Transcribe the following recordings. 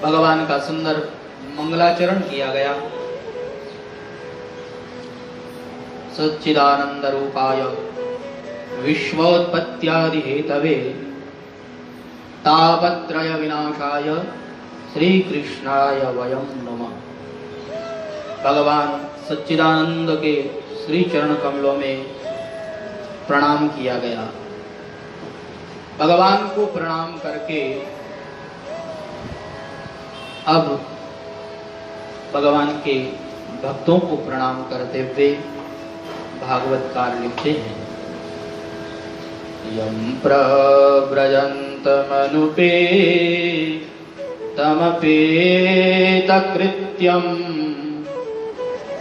भगवान का सुंदर मंगलाचरण किया गया। सच्चिदानंद रूपाय विश्वोत्पत्त्यादि हेतवे तापत्रय विनाशाय श्री कृष्णाय वयं नमः। भगवान सच्चिदानंद के श्री चरण कमलों में प्रणाम किया गया। भगवान को प्रणाम करके अब भगवान के भक्तों को प्रणाम करते हुए भागवतकार लिखते हैं, यम प्रव्रजन्तमनुपे तमपेतकृत्यं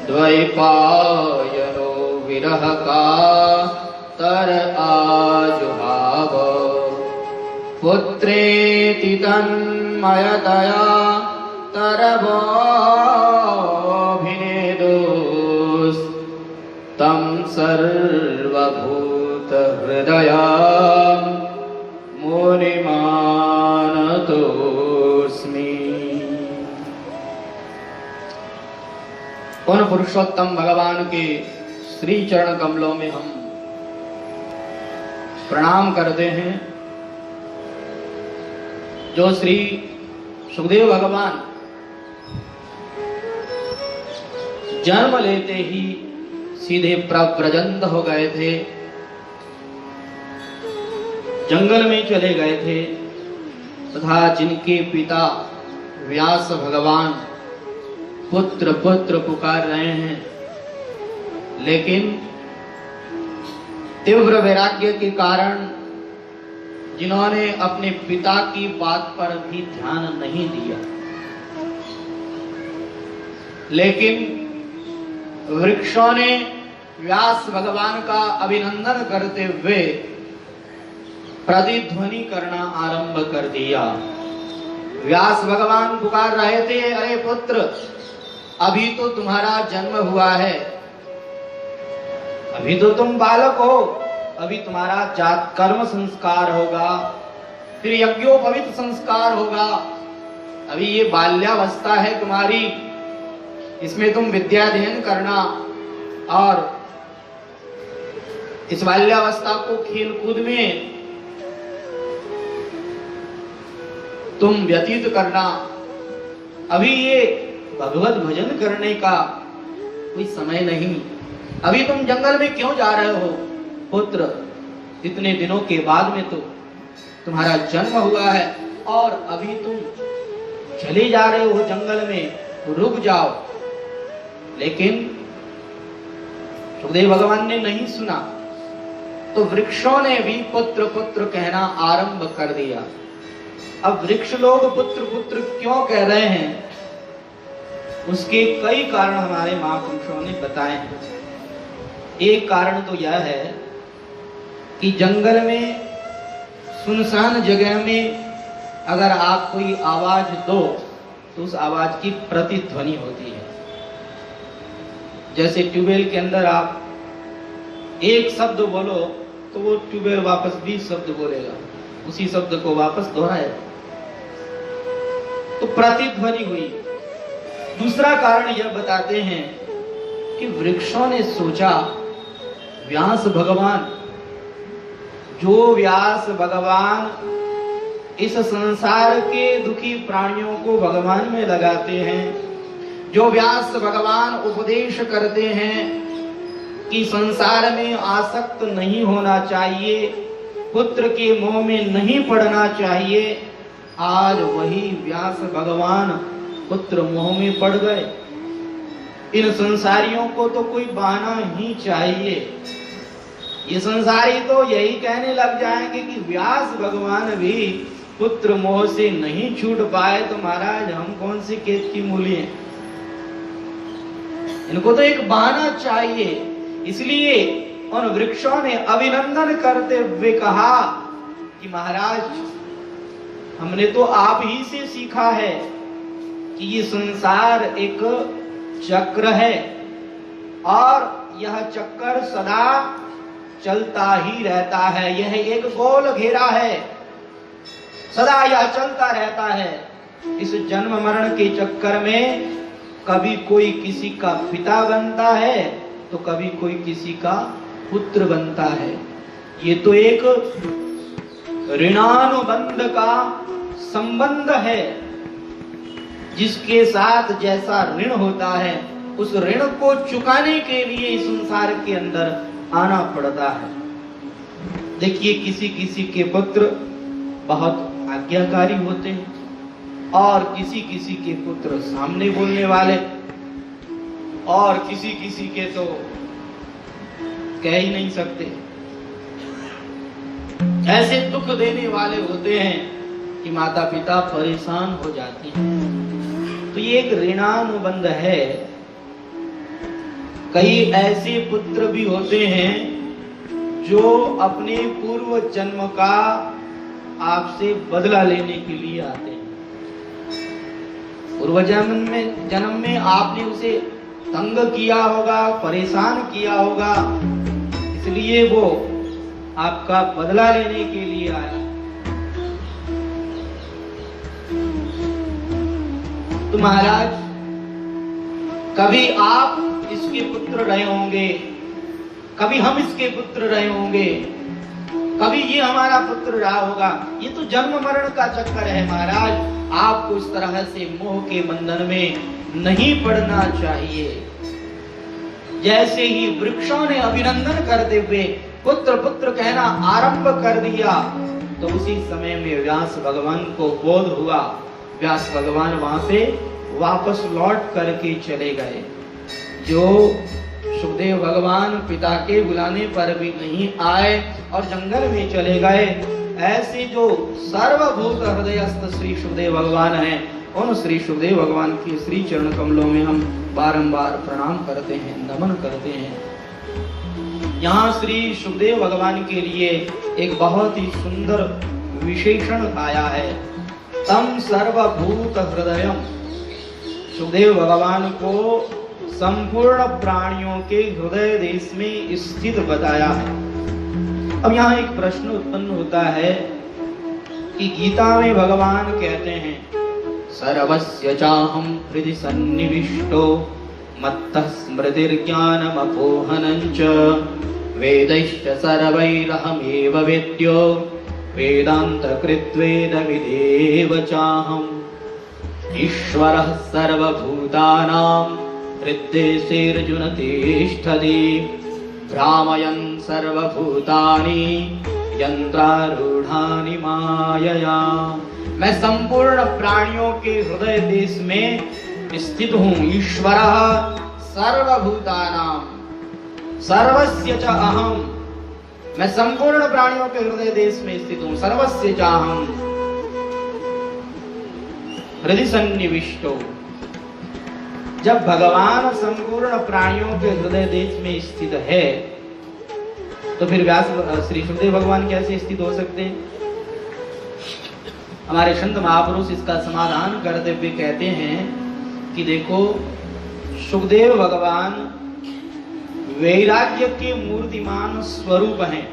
द्वैपायनो विरह का तर आजुहाव पुत्रेति तन्मयतया तरवोऽभिनेदोस् तं सर्वभूत हृदया मुनिमानतोऽस्मि। उन पुरुषोत्तम भगवान के श्री चरण कमलों में हम प्रणाम करते हैं जो श्री सुखदेव भगवान जन्म लेते ही सीधे प्रव्रजंत हो गए थे, जंगल में चले गए थे, तथा जिनके पिता व्यास भगवान पुत्र पुत्र पुकार रहे हैं, लेकिन तीव्र वैराग्य के कारण जिन्होंने अपने पिता की बात पर भी ध्यान नहीं दिया, लेकिन वृक्षों ने व्यास भगवान का अभिनंदन करते हुए प्रतिध्वनि करना आरंभ कर दिया। व्यास भगवान पुकार रहे थे, अरे पुत्र, अभी तो तुम्हारा जन्म हुआ है, अभी तो तुम बालक हो, अभी तुम्हारा जात कर्म संस्कार होगा, फिर यज्ञोपवीत संस्कार होगा, अभी ये बाल्यावस्था है तुम्हारी, इसमें तुम विद्याध्ययन करना और इस बाल्यावस्था को खेल कूद में तुम व्यतीत करना, अभी ये भगवत भजन करने का कोई समय नहीं, अभी तुम जंगल में क्यों जा रहे हो पुत्र, इतने दिनों के बाद में तो तुम्हारा जन्म हुआ है और अभी तुम चले जा रहे हो जंगल में, रुक जाओ। लेकिन सुखदेव भगवान ने नहीं सुना, तो वृक्षों ने भी पुत्र पुत्र कहना आरंभ कर दिया। अब वृक्ष लोग पुत्र पुत्र क्यों कह रहे हैं, उसके कई कारण हमारे महापुरुषों ने बताए हैं। एक कारण तो यह है कि जंगल में सुनसान जगह में अगर आप कोई आवाज दो तो उस आवाज की प्रतिध्वनि होती है। जैसे ट्यूबवेल के अंदर आप एक शब्द बोलो तो वो ट्यूबवेल वापस 20 शब्द बोलेगा, उसी शब्द को वापस दोहराएगा, तो प्रतिध्वनि हुई। दूसरा कारण यह बताते हैं कि वृक्षों ने सोचा, व्यास भगवान, जो व्यास भगवान इस संसार के दुखी प्राणियों को भगवान में लगाते हैं, जो व्यास भगवान उपदेश करते हैं कि संसार में आसक्त नहीं होना चाहिए, पुत्र के मोह में नहीं पड़ना चाहिए, आज वही व्यास भगवान पुत्र मोह में पड़ गए। इन संसारियों को तो कोई बहाना ही चाहिए। ये संसारी तो यही कहने लग जाएंगे कि व्यास भगवान भी पुत्र मोह से नहीं छूट पाए, तो महाराज हम कौन सी केत की मूली हैं, इनको तो एक बहाना चाहिए। इसलिए उन वृक्षों ने अभिनंदन करते हुए कहा कि महाराज, हमने तो आप ही से सीखा है कि ये संसार एक चक्र है और यह चक्कर सदा चलता ही रहता है। यह एक गोल घेरा है, सदा यह चलता रहता है। इस जन्म मरण के चक्कर में कभी कोई किसी का पिता बनता है तो कभी कोई किसी का पुत्र बनता है। ये तो एक ऋणानुबंध का संबंध है, जिसके साथ जैसा ऋण होता है उस ऋण को चुकाने के लिए इस संसार के अंदर आना पड़ता है। देखिए, किसी किसी के पुत्र बहुत आज्ञाकारी होते हैं और किसी किसी के पुत्र सामने बोलने वाले, और किसी किसी के तो कह ही नहीं सकते, ऐसे दुख देने वाले होते हैं कि माता पिता परेशान हो जाते हैं। तो ये एक ऋणानुबंध है। कई ऐसे पुत्र भी होते हैं जो अपने पूर्व जन्म का आपसे बदला लेने के लिए आते हैं। पूर्व जन्म में आपने उसे तंग किया होगा, परेशान किया होगा, इसलिए वो आपका बदला लेने के लिए आया। तो महाराज, कभी आप इसके पुत्र रहे होंगे, कभी हम इसके पुत्र रहे होंगे, कभी ये हमारा पुत्र रहा होगा। ये तो जन्म मरण का चक्कर है महाराज। आपको इस तरह से मोह के बंधन में नहीं पड़ना चाहिए। जैसे ही वृक्षों ने अभिनंदन करते हुए पुत्र पुत्र कहना आरंभ कर दिया, तो उसी समय में व्यास भगवान को बोध हुआ। व्यास भगवान वहां से वापस लौट करके चले गए। जो सुखदेव भगवान पिता के बुलाने पर भी नहीं आए और जंगल में चले गए, ऐसे जो सर्वभूत हृदयस्थ श्री सुखदेव भगवान हैं, उन श्री सुखदेव भगवान के श्री चरण कमलों में हम बारंबार प्रणाम करते हैं, नमन करते हैं। यहाँ श्री सुखदेव भगवान के लिए एक बहुत ही सुंदर विशेषण आया है, तम सर्वभूत हृदयम। सुखदेव भगवान को संपूर्ण प्राणियों के हृदय देश में स्थित बताया है। अब यहाँ एक प्रश्न उत्पन्न होता है कि गीता में भगवान कहते हैं, सर्वस्य चाहं हृदि सन्निविष्टो मत्तः स्मृतिर्ज्ञानम् अपोहनं च वेदैश्च सर्वैरहमेव वेद्यो वेदान्तकृत्वेद विदेव चाहम् ईश्वरः सर्वभूतानां हृद्देशेऽर्जुन तिष्ठति भ्रामयन् सर्वभूतानि यन्त्रारूढानि मायया। मैं संपूर्ण प्राणियों के हृदय देश में स्थित हूँ। ईश्वरः सर्वभूतानां सर्वस्य च अहम्। मैं संपूर्ण प्राणियों के हृदय देश में स्थित हूँ। सर्वस्य च अहम् हृदि सन्निविष्टो। जब भगवान संपूर्ण प्राणियों के हृदय देश में स्थित है, तो फिर व्यास श्री सुखदेव भगवान कैसे स्थित हो सकते हैं? हमारे संत महापुरुष इसका समाधान करते हुए कहते हैं कि देखो, सुखदेव भगवान वैराग्य के मूर्तिमान स्वरूप हैं।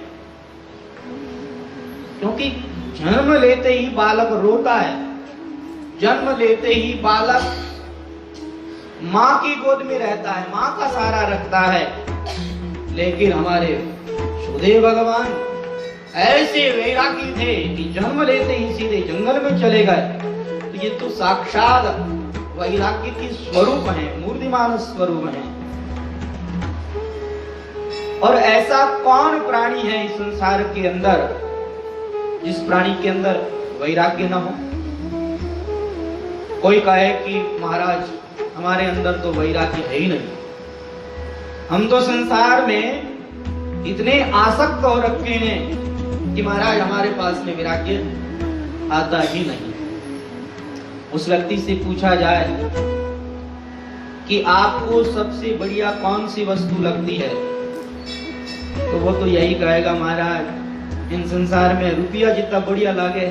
क्योंकि जन्म लेते ही बालक रोता है, जन्म लेते ही बालक माँ की गोद में रहता है, माँ का सहारा रखता है। लेकिन हमारे सुखदेव भगवान ऐसे वैरागी थे कि जन्म लेते ही सीधे जंगल में चले गए। तो ये तो साक्षात वैराग्य की स्वरूप है, मूर्तिमान स्वरूप है। और ऐसा कौन प्राणी है इस संसार के अंदर जिस प्राणी के अंदर वैराग्य न हो? कोई कहे कि महाराज हमारे अंदर तो वैराग्य है ही नहीं, हम तो संसार में इतने आसक्त हो रखे हैं कि महाराज हमारे पास में वैराग्य आता ही नहीं। उस व्यक्ति से पूछा जाए कि आपको सबसे बढ़िया कौन सी वस्तु लगती है, तो वो तो यही कहेगा, महाराज इन संसार में रुपया जितना बढ़िया लागे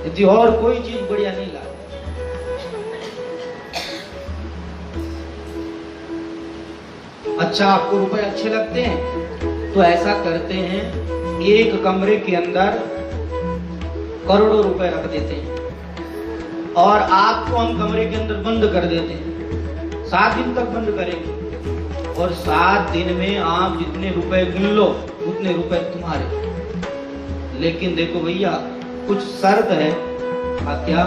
यदि और कोई चीज बढ़िया नहीं लागे। अच्छा, आपको रुपए अच्छे लगते हैं तो ऐसा करते हैं, एक कमरे के अंदर करोड़ों रुपए रख देते हैं। और आपको हम कमरे के अंदर बंद कर देते हैं, 7 दिन तक बंद करेंगे और 7 दिन में आप जितने रुपए गिन लो उतने रुपए तुम्हारे। लेकिन देखो भैया कुछ शर्त है। क्या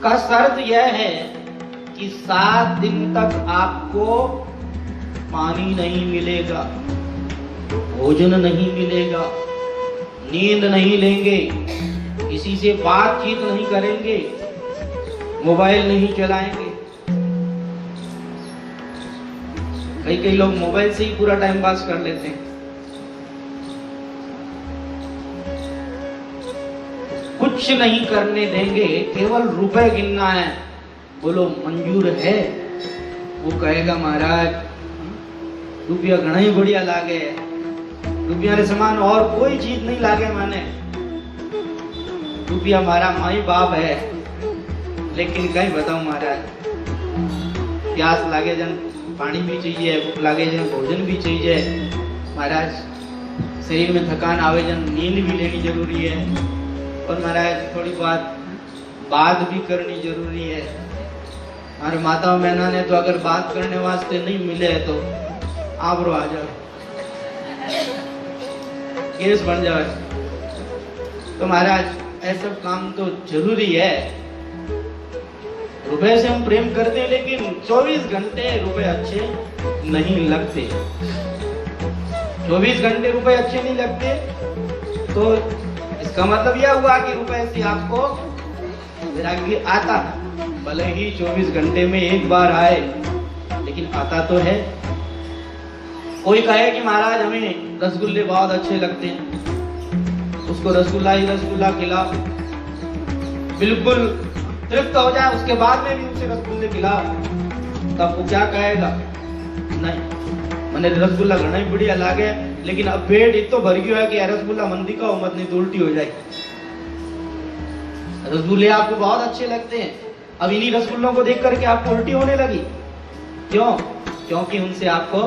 का शर्त यह है कि 7 दिन तक आपको पानी नहीं मिलेगा, भोजन नहीं मिलेगा, नींद नहीं लेंगे, किसी से बातचीत नहीं करेंगे, मोबाइल नहीं चलाएंगे। कई लोग मोबाइल से ही पूरा टाइम पास कर लेते हैं। कुछ नहीं करने देंगे, केवल रुपए गिनना है। बोलो मंजूर है? वो कहेगा महाराज रुपया घना ही बढ़िया लागे, रुपया के समान और कोई चीज नहीं लागे माने। रुपया हमारा माई बाप है, लेकिन कहीं बताऊं महाराज, प्यास लागे जन पानी भी चाहिए, भूख लागे जन भोजन भी चाहिए महाराज, शरीर में थकान आवे जन नींद भी लेनी जरूरी है, और महाराज थोड़ी बात भी करनी जरूरी है। हमारे माता बहना ने तो अगर बात करने वास्ते नहीं मिले तो आप रो आ जाओ, केस बन जाए। तो महाराज ऐसा काम तो जरूरी है। रुपए से हम प्रेम करते हैं, लेकिन 24 घंटे रुपए अच्छे नहीं लगते। 24 घंटे रुपए अच्छे नहीं लगते, तो इसका मतलब यह हुआ कि रुपए से आपको वैराग्य आता, भले ही 24 घंटे में एक बार आए, लेकिन आता तो है। कोई कहे कि महाराज हमें रसगुल्ले बहुत अच्छे लगते हैं, उसको रसगुल्ला ही रसगुल्ला खिलाओ, बिल्कुल तृप्त हो जाए, उसके बाद में भी उसे रसगुल्ले खिलाओ, तब वो क्या कहेगा? नहीं, मैंने रसगुल्ला घना ही बढ़िया लागे, लेकिन अब पेट इतो भर गया है कि रसगुल्ला मंदी का मत नहीं तो उल्टी हो जाए। रसगुल्ले आपको बहुत अच्छे लगते हैं, अब इन्हीं रसगुल्लों को देख करके आपको उल्टी होने लगी। क्यों? क्योंकि उनसे आपको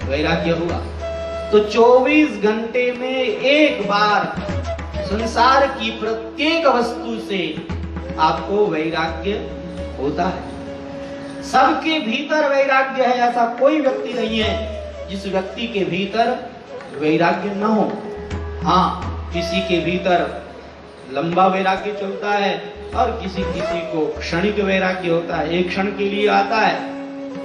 वैराग्य हुआ। तो 24 घंटे में एक बार संसार की प्रत्येक वस्तु से आपको वैराग्य होता है। सबके भीतर वैराग्य है, ऐसा कोई व्यक्ति नहीं है जिस व्यक्ति के भीतर वैराग्य न हो। हाँ, किसी के भीतर लंबा वैराग्य चलता है और किसी को क्षणिक वैराग्य होता है। एक क्षण के लिए आता है,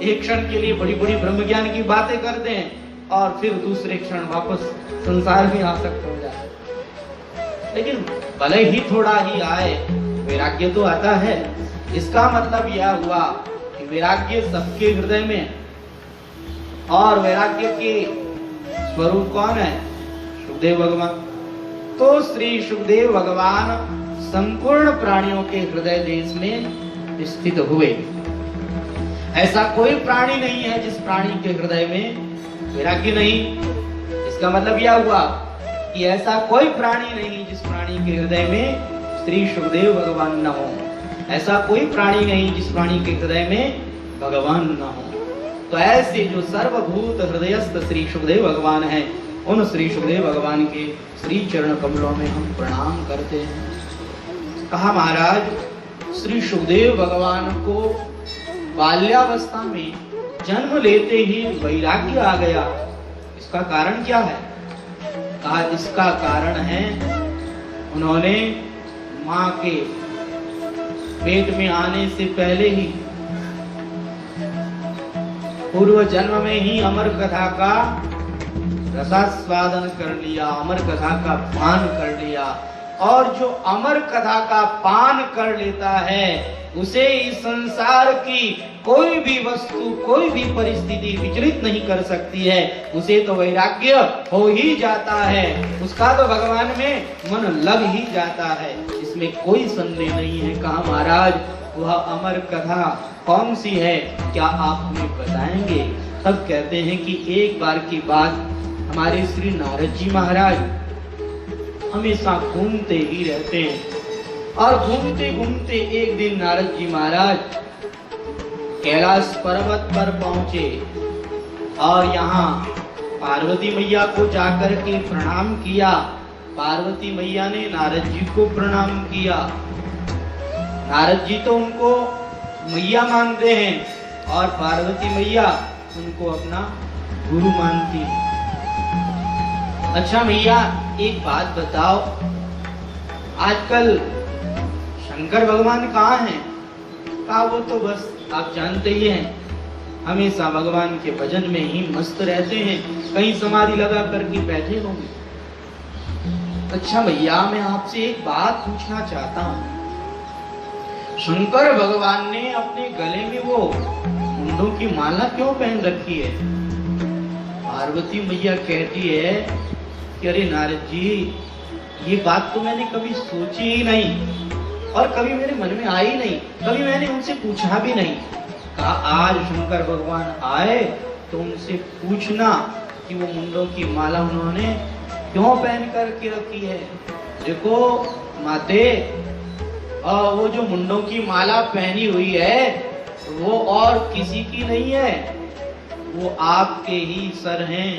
एक क्षण के लिए बड़ी बड़ी ब्रह्म ज्ञान की बातें करते हैं और फिर दूसरे क्षण वापस संसार में आसक्त हो जाए। लेकिन भले ही थोड़ा ही आए, वैराग्य तो आता है। इसका मतलब यह हुआ कि वैराग्य सबके हृदय में, और वैराग्य के स्वरूप कौन है? सुखदेव भगवान। तो श्री सुखदेव भगवान संपूर्ण प्राणियों के हृदय देश में स्थित हुए। ऐसा कोई प्राणी नहीं है जिस प्राणी के हृदय में वैराग्य नहीं। इसका मतलब यह हुआ कि ऐसा कोई प्राणी नहीं जिस प्राणी के हृदय में श्री सुखदेव भगवान न हो। ऐसा कोई प्राणी नहीं जिस प्राणी के हृदय में भगवान न हो। तो ऐसे जो सर्वभूत हृदयस्थ श्री सुखदेव भगवान हैं, उन श्री सुखदेव भगवान के श्री चरण कमलों में हम प्रणाम करते हैं। कहा महाराज श्री सुखदेव भगवान को बाल्यावस्था में जन्म लेते ही वैराग्य आ गया, इसका कारण क्या है? कहा इसका कारण है उन्होंने मां के पेट में आने से पहले ही पूर्व जन्म में ही अमर कथा का रसास्वादन कर लिया, अमर कथा का पान कर लिया। और जो अमर कथा का पान कर लेता है उसे इस संसार की कोई भी वस्तु, कोई भी परिस्थिति विचलित नहीं कर सकती है। उसे तो वैराग्य हो ही जाता है, उसका तो भगवान में मन लग ही जाता है, इसमें कोई संदेह नहीं है। कहा महाराज वह अमर कथा कौन सी है, क्या आप हमें बताएंगे? तब कहते हैं कि एक बार की बात, हमारे श्री नारद जी महाराज हमेशा घूमते ही रहते हैं, और घूमते घूमते एक दिन नारद जी महाराज कैलाश पर्वत पर पहुंचे और यहाँ पार्वती मैया को जाकर के प्रणाम किया। पार्वती मैया ने नारद जी को प्रणाम किया। नारद जी तो उनको मैया मानते हैं और पार्वती मैया उनको अपना गुरु मानती है। अच्छा मैया एक बात बताओ, आजकल शंकर भगवान कहाँ हैं? कहा वो तो बस आप जानते ही हैं, हमेशा भगवान के भजन में ही मस्त रहते हैं, कहीं समाधि लगा करके बैठे होंगे। अच्छा भैया मैं आपसे एक बात पूछना चाहता हूँ, शंकर भगवान ने अपने गले में वो मुंडों की माला क्यों पहन रखी है? पार्वती मैया कहती है कि अरे नारद जी ये बात तो मैंने कभी सोची ही नहीं और कभी मेरे मन में आई नहीं, कभी मैंने उनसे पूछा भी नहीं। कहा आज शंकर भगवान आए तो उनसे पूछना कि वो मुंडों की माला उन्होंने क्यों पहन कर के रखी है। देखो माते, वो जो मुंडों की माला पहनी हुई है वो और किसी की नहीं है, वो आपके ही सर हैं।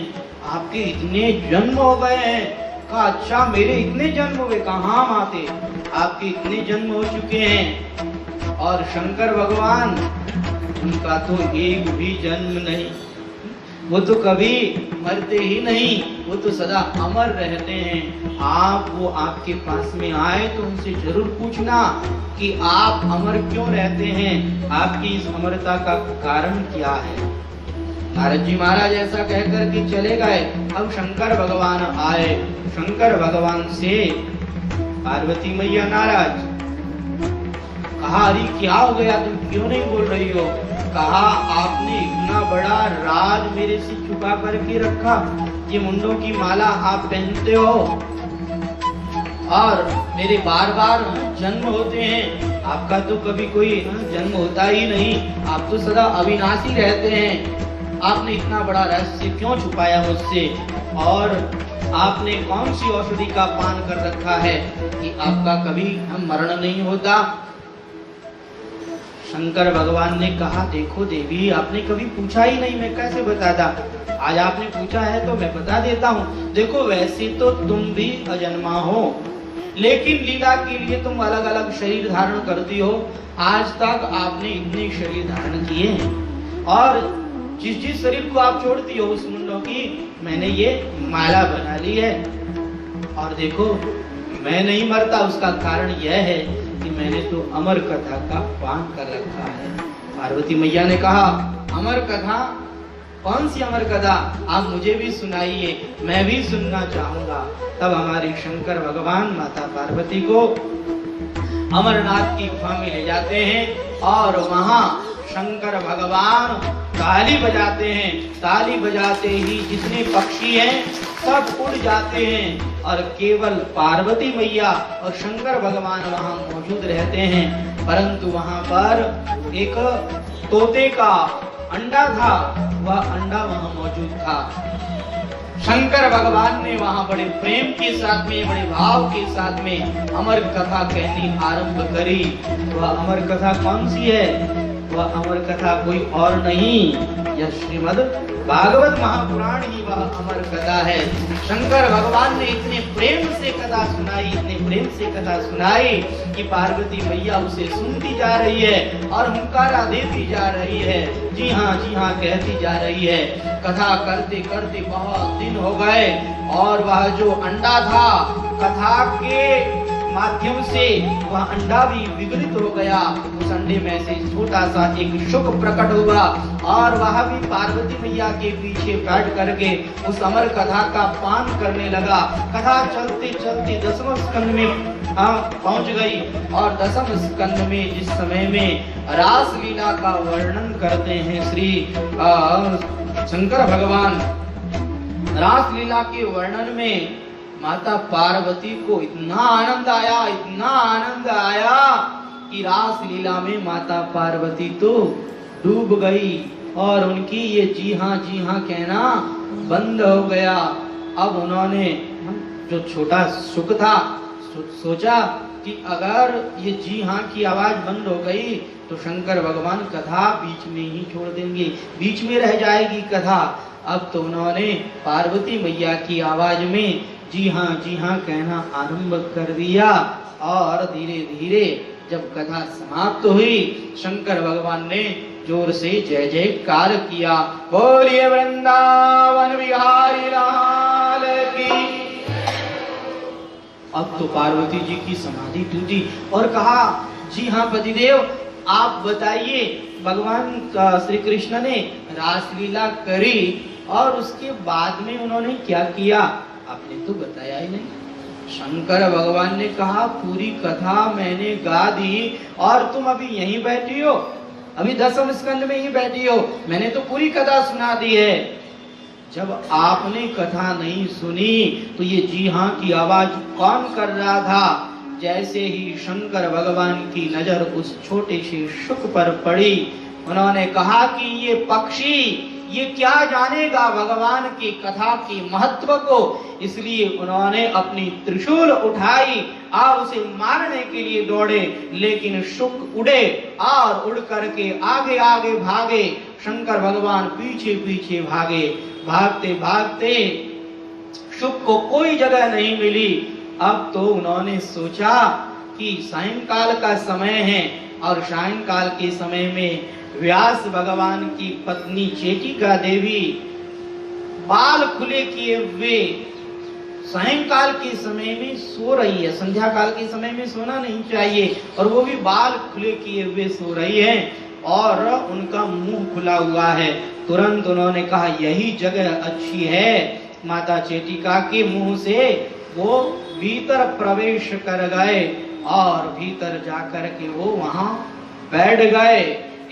आपके इतने जन्म हो गए हैं। कहा अच्छा मेरे इतने जन्म हो गए? कहाँ माते, आपके इतने जन्म हो चुके हैं और शंकर भगवान उनका तो एक भी जन्म नहीं, वो तो कभी मरते ही नहीं, वो तो सदा अमर रहते हैं। आप वो आपके पास में आए तो उनसे जरूर पूछना कि आप अमर क्यों रहते हैं, आपकी इस अमरता का कारण क्या है। नारद जी महाराज ऐसा कहकर के चले गए। अब शंकर भगवान आए। शंकर भगवान से पार्वती मैया नाराज। कहा अरे क्या हो गया, तुम क्यों नहीं बोल रही हो? कहा आपने इतना बड़ा राज मेरे से छुपा करके रखा, ये मुंडों की माला आप पहनते हो और मेरे बार बार जन्म होते हैं, आपका तो कभी कोई जन्म होता ही नहीं, आप तो सदा अविनाशी रहते हैं। आपने इतना बड़ा रहस्य क्यों छुपाया मुझसे और आपने कौन सी औषधि का पान कर रखा है कि आपका कभी मरण नहीं होता? शंकर भगवान ने कहा देखो देवी, आपने कभी पूछा ही नहीं, मैं कैसे बताता। आज आपने पूछा है तो मैं बता देता हूँ। देखो वैसे तो तुम भी अजन्मा हो, लेकिन लीला के लिए तुम अलग अलग शरीर धारण करती हो। आज तक आपने इतने शरीर धारण किए हैं और जिस जिस शरीर को आप छोड़ती हो उस मुंडों की मैंने ये माला बना ली है। और देखो मैं नहीं मरता, उसका कारण यह है कि मैंने तो अमर कथा का पान कर रखा है। पार्वती मैया ने कहा अमर कथा? कौन सी अमर कथा? आप मुझे भी सुनाइए, मैं भी सुनना चाहूंगा। तब हमारे शंकर भगवान माता पार्वती को अमरनाथ की गुफा में ले जाते हैं और वहां शंकर भगवान ताली बजाते हैं। ताली बजाते ही जितने पक्षी हैं सब उड़ जाते हैं और केवल पार्वती मैया और शंकर भगवान वहां मौजूद रहते हैं। परंतु वहां पर एक तोते का अंडा था, वह अंडा वहां मौजूद था। शंकर भगवान ने वहां बड़े प्रेम के साथ में, बड़े भाव के साथ में अमर कथा कहनी आरंभ करी। वह अमर कथा कौन सी है? वह अमर कथा कोई और नहीं, यह श्रीमद् भागवत महापुराण ही वह अमर कथा है। शंकर भगवान ने इतने प्रेम से कथा सुनाई, इतने प्रेम से कथा सुनाई कि पार्वती मैया उसे सुनती जा रही है और हुंकारा देती जा रही है। जी हाँ कहती जा रही है। कथा करते करते बहुत दिन हो गए और वह जो अंडा था कथा के माध्यम से वह अंडा भी विगलित हो गया। उस अंडे में से छोटा सा एक शुक प्रकट हुआ और वह भी पार्वती मैया के पीछे बैठ करके उस अमर कथा का पान करने लगा। कथा चलते चलते 10वें स्कंद में पहुंच गई और 10वें स्कंद में जिस समय में रास लीला का वर्णन करते हैं श्री शंकर भगवान, रास लीला के वर्णन में माता पार्वती को इतना आनंद आया, इतना आनंद आया कि रास लीला में माता पार्वती तो डूब गई और उनकी ये जी हाँ कहना बंद हो गया। अब उन्होंने जो छोटा सुख था सोचा कि अगर ये जी हाँ की आवाज बंद हो गई तो शंकर भगवान कथा बीच में ही छोड़ देंगे, बीच में रह जाएगी कथा। अब तो उन्होंने पार्वती मैया की आवाज में जी हाँ कहना आरंभ कर दिया और धीरे धीरे जब कथा समाप्त हुई, शंकर भगवान ने जोर से जय जयकार किया, बोलिए वृंदावन बिहारी लाल की। अब तो पार्वती जी की समाधि टूटी और कहा, जी हाँ पतिदेव, आप बताइए, भगवान श्री कृष्ण ने रासलीला करी और उसके बाद में उन्होंने क्या किया, आपने तो बताया ही नहीं। शंकर भगवान ने कहा, पूरी कथा मैंने गा दी और तुम अभी यहीं बैठी हो, अभी 10वें स्कंद में ही बैठी हो, मैंने तो पूरी कथा सुना दी है। जब आपने कथा नहीं सुनी तो ये जी हाँ की आवाज कौन कर रहा था? जैसे ही शंकर भगवान की नजर उस छोटे से शुक पर पड़ी, उन्होंने कहा कि ये पक्षी ये क्या जानेगा भगवान की कथा के महत्व को, इसलिए उन्होंने अपनी त्रिशूल उठाई और उसे मारने के लिए दौड़े, लेकिन शुक उड़े और उड़ करके आगे आगे भागे, शंकर भगवान पीछे पीछे भागे। भागते भागते शुक को कोई जगह नहीं मिली। अब तो उन्होंने सोचा कि सायंकाल का समय है और सायंकाल के समय में व्यास भगवान की पत्नी चेटिका देवी बाल खुले किए हुए सायंकाल के समय में सो रही है। संध्या काल के समय में सोना नहीं चाहिए और वो भी बाल खुले किए हुए सो रही है और उनका मुंह खुला हुआ है। तुरंत उन्होंने कहा, यही जगह अच्छी है। माता चेटिका के मुंह से वो भीतर प्रवेश कर गए और भीतर जाकर के वो वहां बैठ गए।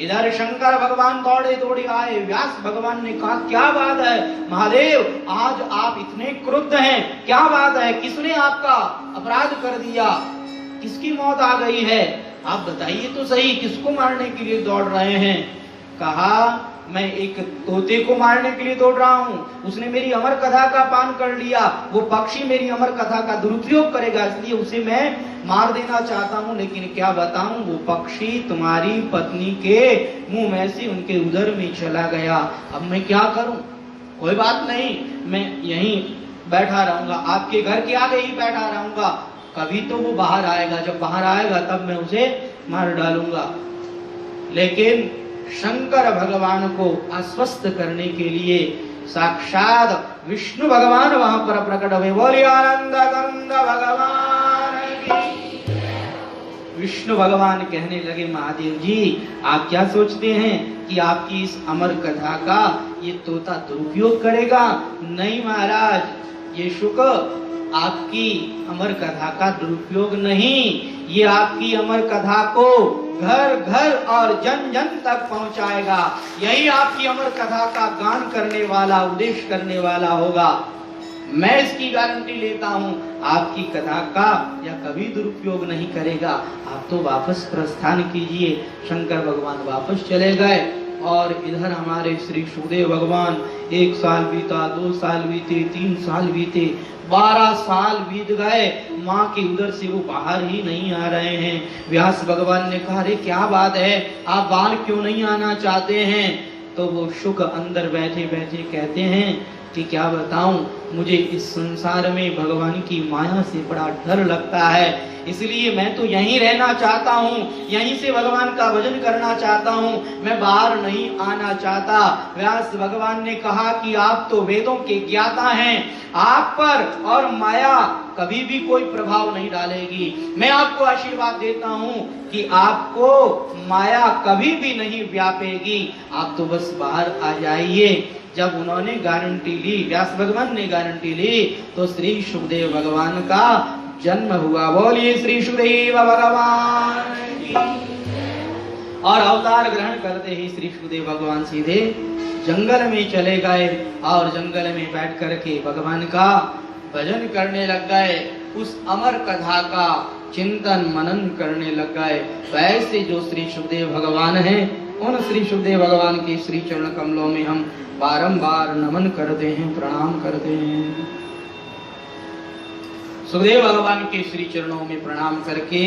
इधर शंकर भगवान दौड़े दौड़े आए। व्यास भगवान ने कहा, क्या बात है महादेव, आज आप इतने क्रुद्ध हैं, क्या बात है, किसने आपका अपराध कर दिया, किसकी मौत आ गई है, आप बताइए तो सही, किसको मारने के लिए दौड़ रहे हैं? कहा, मैं एक तोते को मारने के लिए दौड़ रहा हूँ, उसने मेरी अमर कथा का पान कर लिया, वो पक्षी मेरी अमर कथा का दुरुपयोग करेगा, इसलिए उसे मैं मार देना चाहता हूँ। लेकिन क्या बताऊं, वो पक्षी तुम्हारी पत्नी के मुंह में से उनके उदर में चला गया। अब मैं क्या करूं? कोई बात नहीं, मैं यहीं बैठा रहूंगा, आपके घर के आगे ही बैठा रहूंगा, कभी तो वो बाहर आएगा, जब बाहर आएगा तब मैं उसे मार डालूंगा। लेकिन शंकर भगवान को आश्वस्त करने के लिए साक्षात विष्णु भगवान वहां पर प्रकट हुए। बोलिए आनंद कंद भगवान की। विष्णु भगवान कहने लगे, महादेव जी, आप क्या सोचते हैं कि आपकी इस अमर कथा का ये तोता दुरुपयोग करेगा? नहीं महाराज, ये शुक आपकी अमर कथा का दुरुपयोग नहीं, ये आपकी अमर कथा को घर घर और जन जन तक पहुंचाएगा। यही आपकी अमर कथा का गान करने वाला, उपदेश करने वाला होगा। मैं इसकी गारंटी लेता हूं, आपकी कथा का या कभी दुरुपयोग नहीं करेगा। आप तो वापस प्रस्थान कीजिए। शंकर भगवान वापस चले गए और इधर हमारे श्री सुखदेव भगवान 1 साल बीता, 2 साल बीते, 3 साल बीते, 12 साल बीत गए, माँ के उदर से वो बाहर ही नहीं आ रहे हैं। व्यास भगवान ने कहा, अरे क्या बात है, आप बाहर क्यों नहीं आना चाहते हैं? तो वो शुक अंदर बैठे बैठे कहते हैं कि क्या बताऊं, मुझे इस संसार में भगवान की माया से बड़ा डर लगता है, इसलिए मैं तो यहीं रहना चाहता हूँ, यहीं से भगवान का भजन करना चाहता हूँ, मैं बाहर नहीं आना चाहता। व्यास भगवान ने कहा कि आप तो वेदों के ज्ञाता हैं, आप पर और माया कभी भी कोई प्रभाव नहीं डालेगी। मैं आपको आशीर्वाद देता हूँ कि आपको माया कभी भी नहीं व्यापेगी, आप तो बस बाहर आ जाइए। जब उन्होंने गारंटी ली, व्यास भगवान ने गारंटी ली, तो श्री सुखदेव भगवान का जन्म हुआ। बोलिए श्री सुखदेव भगवान की। और अवतार ग्रहण करते ही श्री सुखदेव भगवान सीधे जंगल में चले गए और जंगल में बैठ करके भगवान का भजन करने लग गए, उस अमर कथा का चिंतन मनन करने लग गए। वैसे जो श्री सुखदेव भगवान हैं, उन श्री सुखदेव भगवान के श्री चरण कमलों में हम बारंबार नमन करते हैं, प्रणाम करते हैं। सुखदेव भगवान के श्री चरणों में प्रणाम करके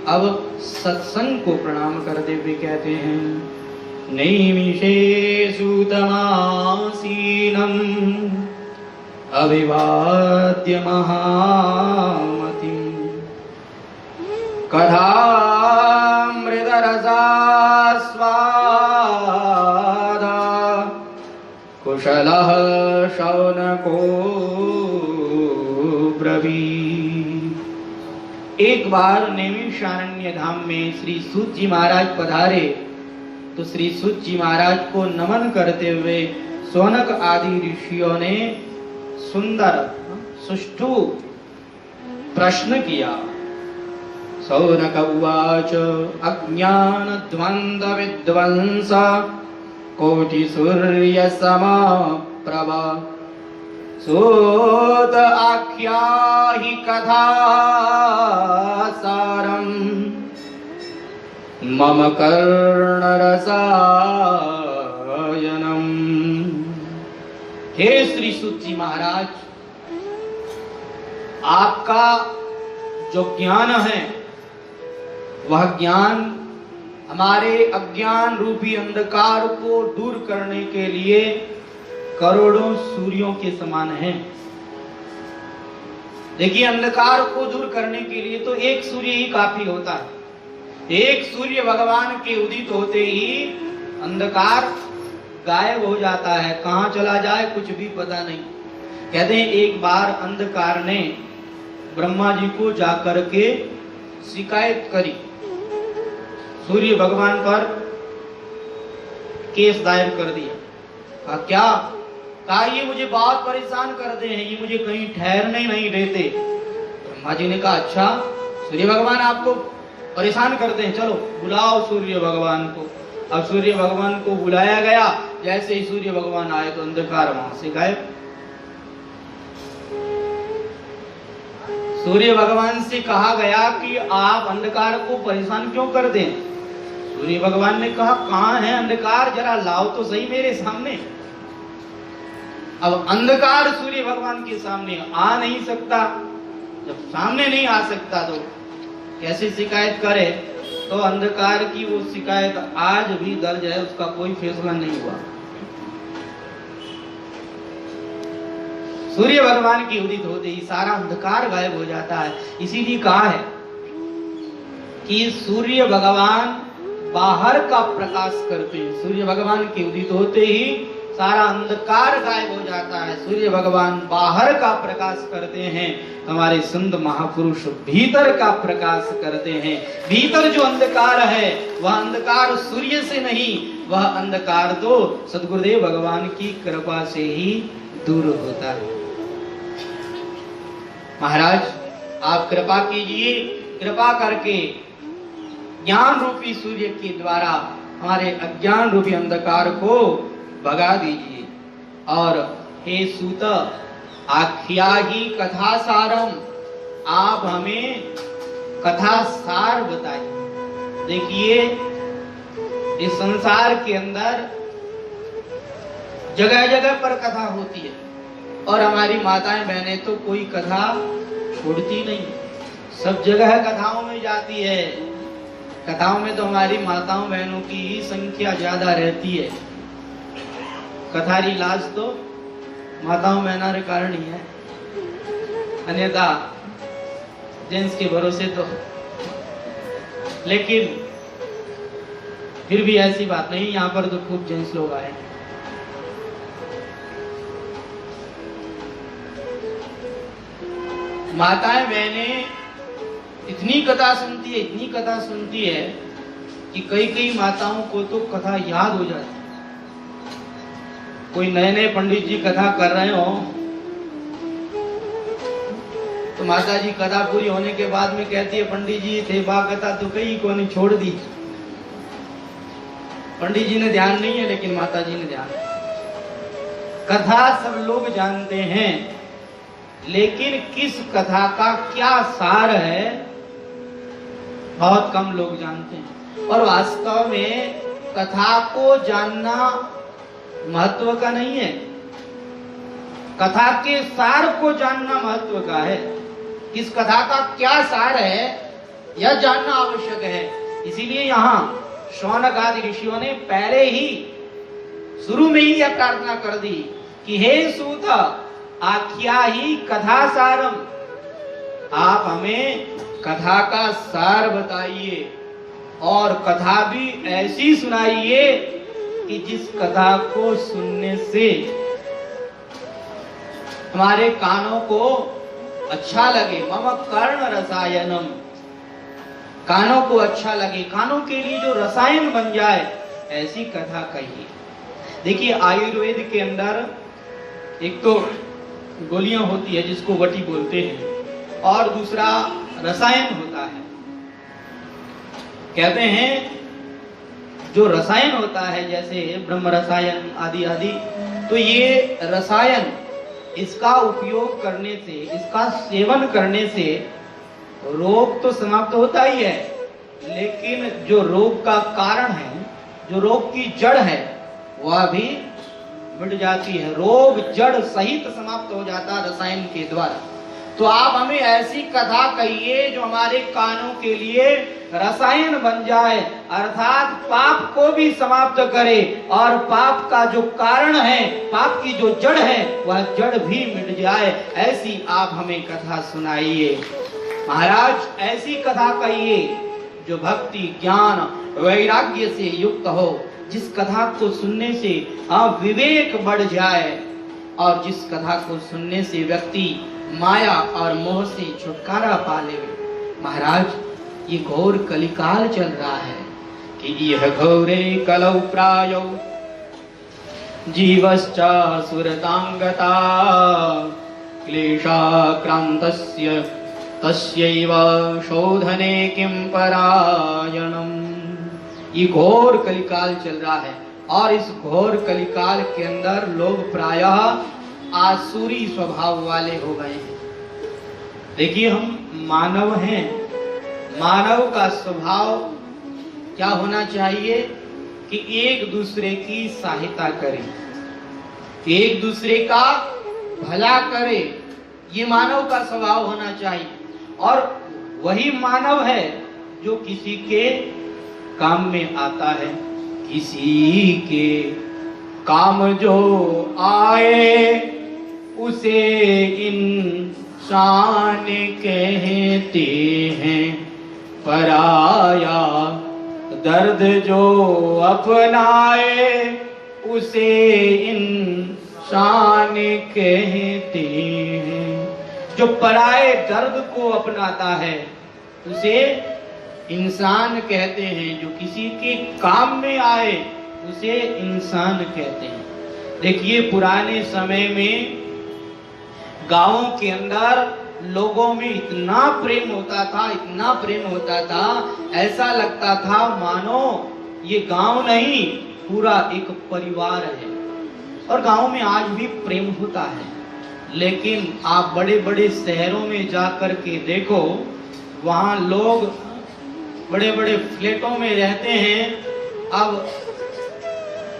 अब सत्संग को प्रणाम करते हुए कहते हैं, नैमिषे सूतमासीनम् अभिवाद्य महामतिम् कथा कुशलः शौनको ब्रवीत्। एक बार नैमिषारण्य धाम में श्री सूत जी महाराज पधारे तो श्री सूत जी महाराज को नमन करते हुए शौनक आदि ऋषियों ने सुंदर सुष्ठु प्रश्न किया। शौनक उवाच अज्ञान द्वंद्व विध्वंस कोटि सूर्य समप्रभ सूत आख्याहि कथा सारम मम कर्ण रसायनम। हे श्री सूत जी महाराज, आपका जो ज्ञान है वह ज्ञान हमारे अज्ञान रूपी अंधकार को दूर करने के लिए करोड़ों सूर्यों के समान है। देखिए, अंधकार को दूर करने के लिए तो एक सूर्य ही काफी होता है। एक सूर्य भगवान के उदित होते ही अंधकार गायब हो जाता है, कहां चला जाए कुछ भी पता नहीं। कहते हैं एक बार अंधकार ने ब्रह्मा जी को जाकर के शिकायत करी, सूर्य भगवान पर केस दायर कर दिया। कहा क्या? कहा ये मुझे बहुत परेशान करते हैं, ये मुझे कहीं ठहरने नहीं देते। ब्रह्मा जी ने कहा अच्छा, सूर्य भगवान आपको परेशान करते हैं, चलो बुलाओ सूर्य भगवान को। अब सूर्य भगवान को बुलाया गया। जैसे ही सूर्य भगवान आए तो अंधकार वहां से गायब। सूर्य भगवान से कहा गया कि आप अंधकार को परेशान क्यों कर दें? सूर्य भगवान ने कहा कहां है अंधकार, जरा लाओ तो सही मेरे सामने। अब अंधकार सूर्य भगवान के सामने आ नहीं सकता, जब सामने नहीं आ सकता तो कैसे शिकायत करे? तो अंधकार की वो शिकायत आज भी दर्ज है, उसका कोई फैसला नहीं हुआ। सूर्य भगवान की उदित होते ही सारा अंधकार गायब हो जाता है। इसीलिए कहा है कि सूर्य भगवान बाहर का प्रकाश करते हैं। सूर्य भगवान के उदित होते ही सारा अंधकार गायब हो जाता है। सूर्य भगवान बाहर का प्रकाश करते हैं, हमारे संत महापुरुष भीतर का प्रकाश करते हैं। भीतर जो अंधकार है वह अंधकार सूर्य से नहीं, वह अंधकार तो सद्गुरुदेव भगवान की कृपा से ही दूर होता है। महाराज आप कृपा कीजिए, कृपा करके ज्ञान रूपी सूर्य के द्वारा हमारे अज्ञान रूपी अंधकार को भगा दीजिए। और हे सूत आख्याहि कथा सारम, आप हमें कथा सार बताइए। देखिए, इस संसार के अंदर जगह जगह पर कथा होती है और हमारी माताएं बहनें तो कोई कथा छोड़ती नहीं, सब जगह कथाओं में जाती है। कथाओं में तो हमारी माताओं बहनों की ही संख्या ज्यादा रहती है। कथारी लाज तो माताओं बहनों के कारण ही है, अन्यथा जेंट्स के भरोसे तो। लेकिन फिर भी ऐसी बात नहीं, यहाँ पर तो खूब जेंट्स लोग आए। माताएं बहनें इतनी कथा सुनती है, इतनी कथा सुनती है कि कई कई माताओं को तो कथा याद हो जाती है। कोई नए नए पंडित जी कथा कर रहे हो तो माता जी कथा पूरी होने के बाद में कहती है पंडित जी थे बा कथा तो कई को नहीं छोड़ दी। पंडित जी ने ध्यान नहीं है लेकिन माता जी ने ध्यान। कथा सब लोग जानते हैं, लेकिन किस कथा का क्या सार है बहुत कम लोग जानते हैं। और वास्तव में कथा को जानना महत्व का नहीं है, कथा के सार को जानना महत्व का है। किस कथा का क्या सार है यह जानना आवश्यक है। इसीलिए यहाँ शौनक आदि ऋषियों ने पहले ही शुरू में ही यह प्रार्थना कर दी कि हे सूत आख्याहि कथा सारम, आप हमें कथा का सार बताइए और कथा भी ऐसी सुनाइए कि जिस कथा को सुनने से हमारे कानों को अच्छा लगे, मम कर्ण रसायनम, कानों को अच्छा लगे, कानों के लिए जो रसायन बन जाए, ऐसी कथा कहिए। देखिए आयुर्वेद के अंदर एक तो गोलियां होती है जिसको वटी बोलते हैं, और दूसरा रसायन होता है। कहते हैं जो रसायन होता है जैसे ब्रह्म रसायन आदि आदि, तो ये रसायन इसका उपयोग करने से, इसका सेवन करने से रोग तो समाप्त होता ही है, लेकिन जो रोग का कारण है, जो रोग की जड़ है, वह भी मिट जाती है। रोग जड़ सहित समाप्त हो जाता रसायन के द्वारा। तो आप हमें ऐसी कथा कहिए जो हमारे कानों के लिए रसायन बन जाए, अर्थात पाप को भी समाप्त करे, और पाप का जो कारण है, पाप की जो जड़ है, वह जड़ भी मिट जाए। ऐसी आप हमें कथा सुनाइए महाराज, ऐसी कथा कहिए जो भक्ति ज्ञान वैराग्य से युक्त हो, जिस कथा को सुनने से विवेक बढ़ जाए, और जिस कथा को सुनने से व्यक्ति माया और मोह से छुटकारा पा ले। महाराज ये घोर कलिकाल चल रहा है कि यह घोरे कलौ प्रायो जीवश्च सुरतांगता क्लेशाक्रांतस्य तस्यैव शोधने किं परायणम। ये घोर कलिकाल चल रहा है, और इस घोर कलिकाल के अंदर लोग प्रायः आसुरी स्वभाव वाले हो गए हैं। देखिए हम मानव हैं, मानव का स्वभाव क्या होना चाहिए कि एक दूसरे की सहायता करें, एक दूसरे का भला करे, ये मानव का स्वभाव होना चाहिए। और वही मानव है जो किसी के काम में आता है, किसी के काम जो आए उसे इंसान कहते हैं, पराया दर्द जो अपनाए उसे इंसान कहते हैं। जो पराए दर्द को अपनाता है उसे इंसान कहते हैं, जो किसी के काम में आए उसे इंसान कहते हैं। देखिए पुराने समय में गांवों के अंदर लोगों में इतना प्रेम होता था, इतना प्रेम होता था, ऐसा लगता था मानो ये गांव नहीं पूरा एक परिवार है। और गांव में आज भी प्रेम होता है, लेकिन आप बड़े बड़े शहरों में जाकर के देखो, वहां लोग बड़े बड़े फ्लैटों में रहते हैं। अब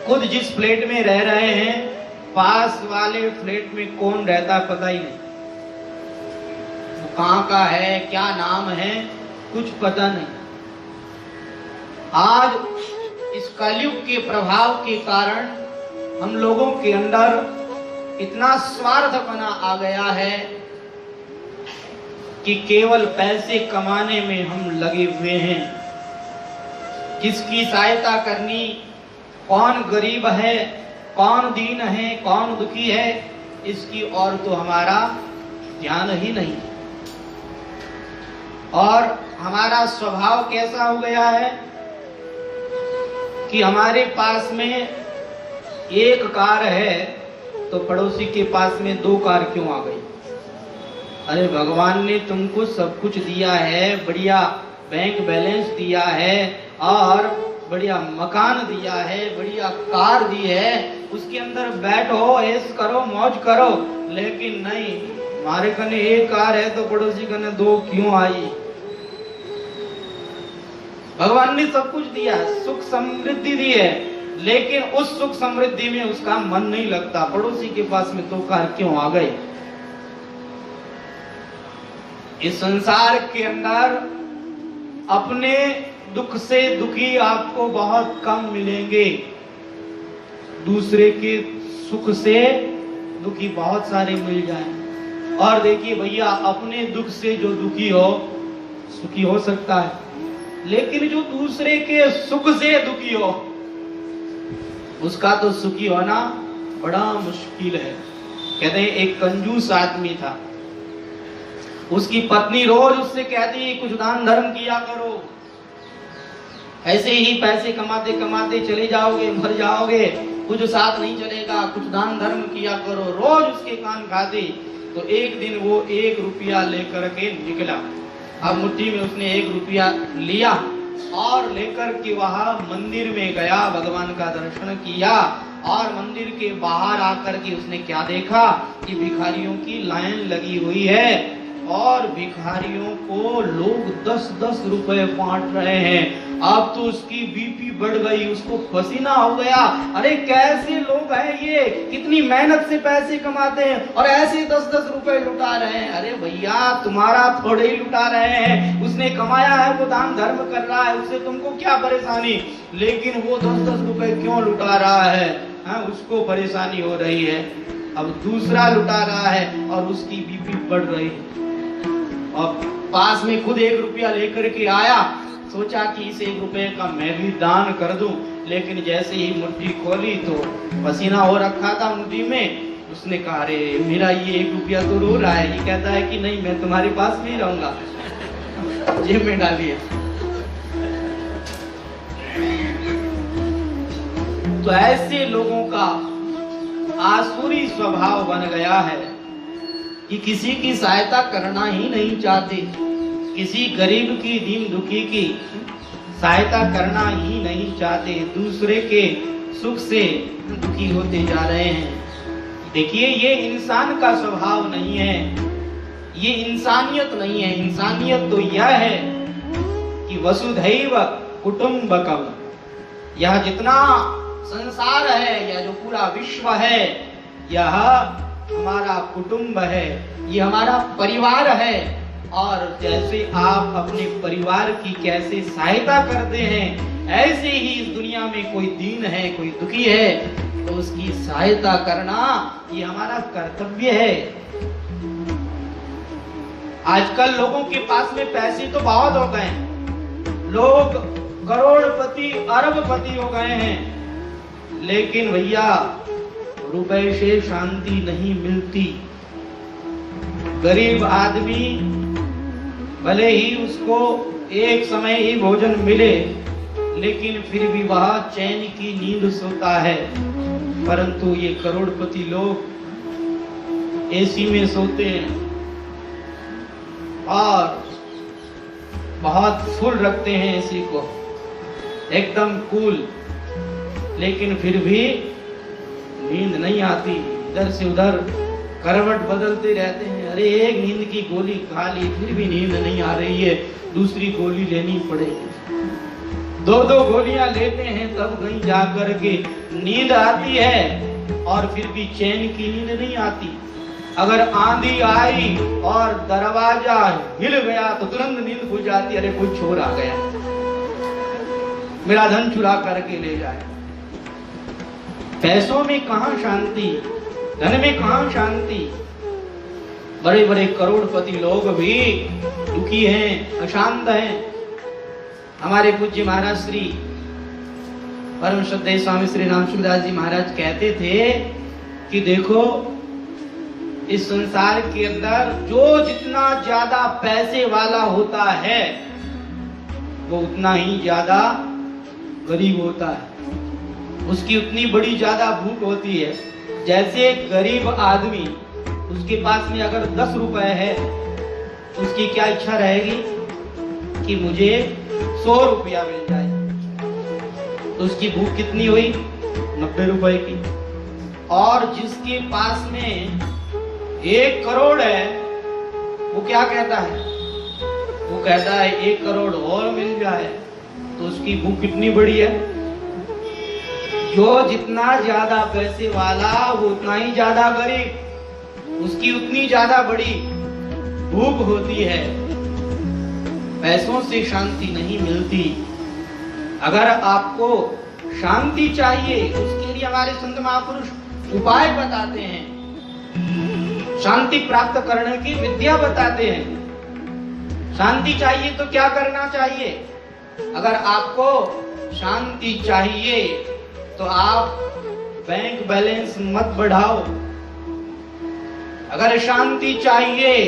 खुद जिस फ्लैट में रह रहे हैं, पास वाले फ्लैट में कौन रहता है पता ही नहीं, वो कहाँ का है, क्या नाम है, कुछ पता नहीं। आज इस कलयुग के प्रभाव के कारण हम लोगों के अंदर इतना स्वार्थपना आ गया है कि केवल पैसे कमाने में हम लगे हुए हैं। किसकी सहायता करनी, कौन गरीब है, कौन दीन है, कौन दुखी है, इसकी और तो हमारा ध्यान ही नहीं। और हमारा स्वभाव कैसा हो गया है कि हमारे पास में एक कार है तो पड़ोसी के पास में 2 कार क्यों आ गई? अरे भगवान ने तुमको सब कुछ दिया है, बढ़िया बैंक बैलेंस दिया है, और बढ़िया मकान दिया है, बढ़िया कार दी है, उसके अंदर बैठो, ऐश करो, मौज करो। लेकिन नहीं, हमारे कने 1 कार है तो पड़ोसी कने 2 क्यों आई? भगवान ने सब कुछ दिया, सुख समृद्धि दी है, लेकिन उस सुख समृद्धि में उसका मन नहीं लगता। पड़ोसी के पास में 2 कार क्यों आ गई? इस संसार के अंदर अपने दुख से दुखी आपको बहुत कम मिलेंगे, दूसरे के सुख से दुखी बहुत सारे मिल जाएं। और देखिए भैया, अपने दुख से जो दुखी हो सुखी हो सकता है, लेकिन जो दूसरे के सुख से दुखी हो उसका तो सुखी होना बड़ा मुश्किल है। कहते हैं एक कंजूस आदमी था, उसकी पत्नी रोज उससे कहती कुछ दान धर्म किया करो, ऐसे ही पैसे कमाते कमाते चले जाओगे, मर जाओगे, कुछ साथ नहीं चलेगा, कुछ दान धर्म किया करो, रोज उसके कान खाते। तो एक दिन वो 1 रुपया लेकर के निकला। अब मुट्ठी में उसने 1 रुपया लिया और लेकर के वहां मंदिर में गया, भगवान का दर्शन किया और मंदिर के बाहर आकर के उसने क्या देखा कि भिखारियों की लाइन लगी हुई है और भिखारियों को लोग 10-10 रुपए बांट रहे हैं। अब तो उसकी बीपी बढ़ गई, उसको पसीना हो गया। अरे कैसे लोग हैं ये, कितनी मेहनत से पैसे कमाते हैं और ऐसे 10-10 रुपए लुटा रहे हैं। अरे भैया तुम्हारा थोड़े ही लुटा रहे हैं, उसने कमाया है, वो दान धर्म कर रहा है, उससे तुमको क्या परेशानी, लेकिन वो 10-10 रुपए क्यों लुटा रहा है, उसको परेशानी हो रही है। अब दूसरा लुटा रहा है और उसकी बीपी बढ़ रही है और पास में खुद 1 रुपया लेकर के आया, सोचा कि इस 1 रुपये का मैं भी दान कर दूं, लेकिन जैसे ही मुट्ठी खोली तो पसीना हो रखा था मुट्ठी में। उसने कहा अरे मेरा ये 1 रुपया तो रो रहा है। ये कहता है कि नहीं मैं तुम्हारे पास नहीं रहूंगा, जेब में डालिए। तो ऐसे लोगों का आसुरी स्वभाव बन गया है कि किसी की सहायता करना ही नहीं चाहते, किसी गरीब की, दीन दुखी की सहायता करना ही नहीं चाहते, दूसरे के सुख से दुखी होते जा रहे हैं। देखिए ये इंसान का स्वभाव नहीं है, ये इंसानियत नहीं है। इंसानियत तो यह है कि वसुधैव कुटुंबकम, यह जितना संसार है, यह जो पूरा विश्व है, यह हमारा कुटुंब है, ये हमारा परिवार है। और जैसे आप अपने परिवार की कैसे सहायता करते हैं, ऐसे ही इस दुनिया में कोई दीन है, कोई दुखी है, तो उसकी सहायता करना ये हमारा कर्तव्य है। आजकल लोगों के पास में पैसे तो बहुत हो गए हैं, लोग करोड़पति अरबपति हो गए हैं, लेकिन भैया रुपए से शांति नहीं मिलती। गरीब आदमी भले ही उसको एक समय ही भोजन मिले, लेकिन फिर भी वह चैन की नींद सोता है, परंतु ये करोड़पति लोग एसी में सोते हैं और बहुत फुल रखते हैं एसी को, एकदम कूल, लेकिन फिर भी नींद नहीं आती, इधर से उधर करवट बदलते रहते हैं। अरे एक नींद की गोली खा ली फिर भी नींद नहीं आ रही है, दूसरी गोली लेनी पड़ेगी। 2-2 गोलियां लेते हैं तब कहीं जाकर के नींद आती है और फिर भी चैन की नींद नहीं आती। अगर आंधी आई और दरवाजा हिल गया तो तुरंत नींद खुल जाती, अरे कोई चोर आ गया, मेरा धन चुरा करके ले जाए। पैसों में कहां शांति, धन में कहां शांति। बड़े बड़े करोड़पति लोग भी दुखी हैं, अशांत हैं। हमारे पूज्य महाराज श्री परम श्रद्धेय स्वामी श्री राम सुखदास जी महाराज कहते थे कि देखो इस संसार के अंदर जो जितना ज्यादा पैसे वाला होता है वो उतना ही ज्यादा गरीब होता है, उसकी उतनी बड़ी ज्यादा भूख होती है। जैसे गरीब आदमी, उसके पास में अगर 10 रुपए है, उसकी क्या इच्छा रहेगी कि मुझे 100 रुपया मिल जाए, तो उसकी भूख कितनी हुई, 90 रुपए की। और जिसके पास में 1 करोड़ है वो क्या कहता है, वो कहता है 1 करोड़ और मिल जाए, तो उसकी भूख कितनी बड़ी है। जो जितना ज्यादा पैसे वाला वो उतना ही ज्यादा गरीब, उसकी उतनी ज्यादा बड़ी भूख होती है। पैसों से शांति नहीं मिलती। अगर आपको शांति चाहिए उसके लिए हमारे संत महापुरुष उपाय बताते हैं, शांति प्राप्त करने की विद्या बताते हैं। शांति चाहिए तो क्या करना चाहिए। अगर आपको शांति चाहिए तो आप बैंक बैलेंस मत बढ़ाओ, अगर शांति चाहिए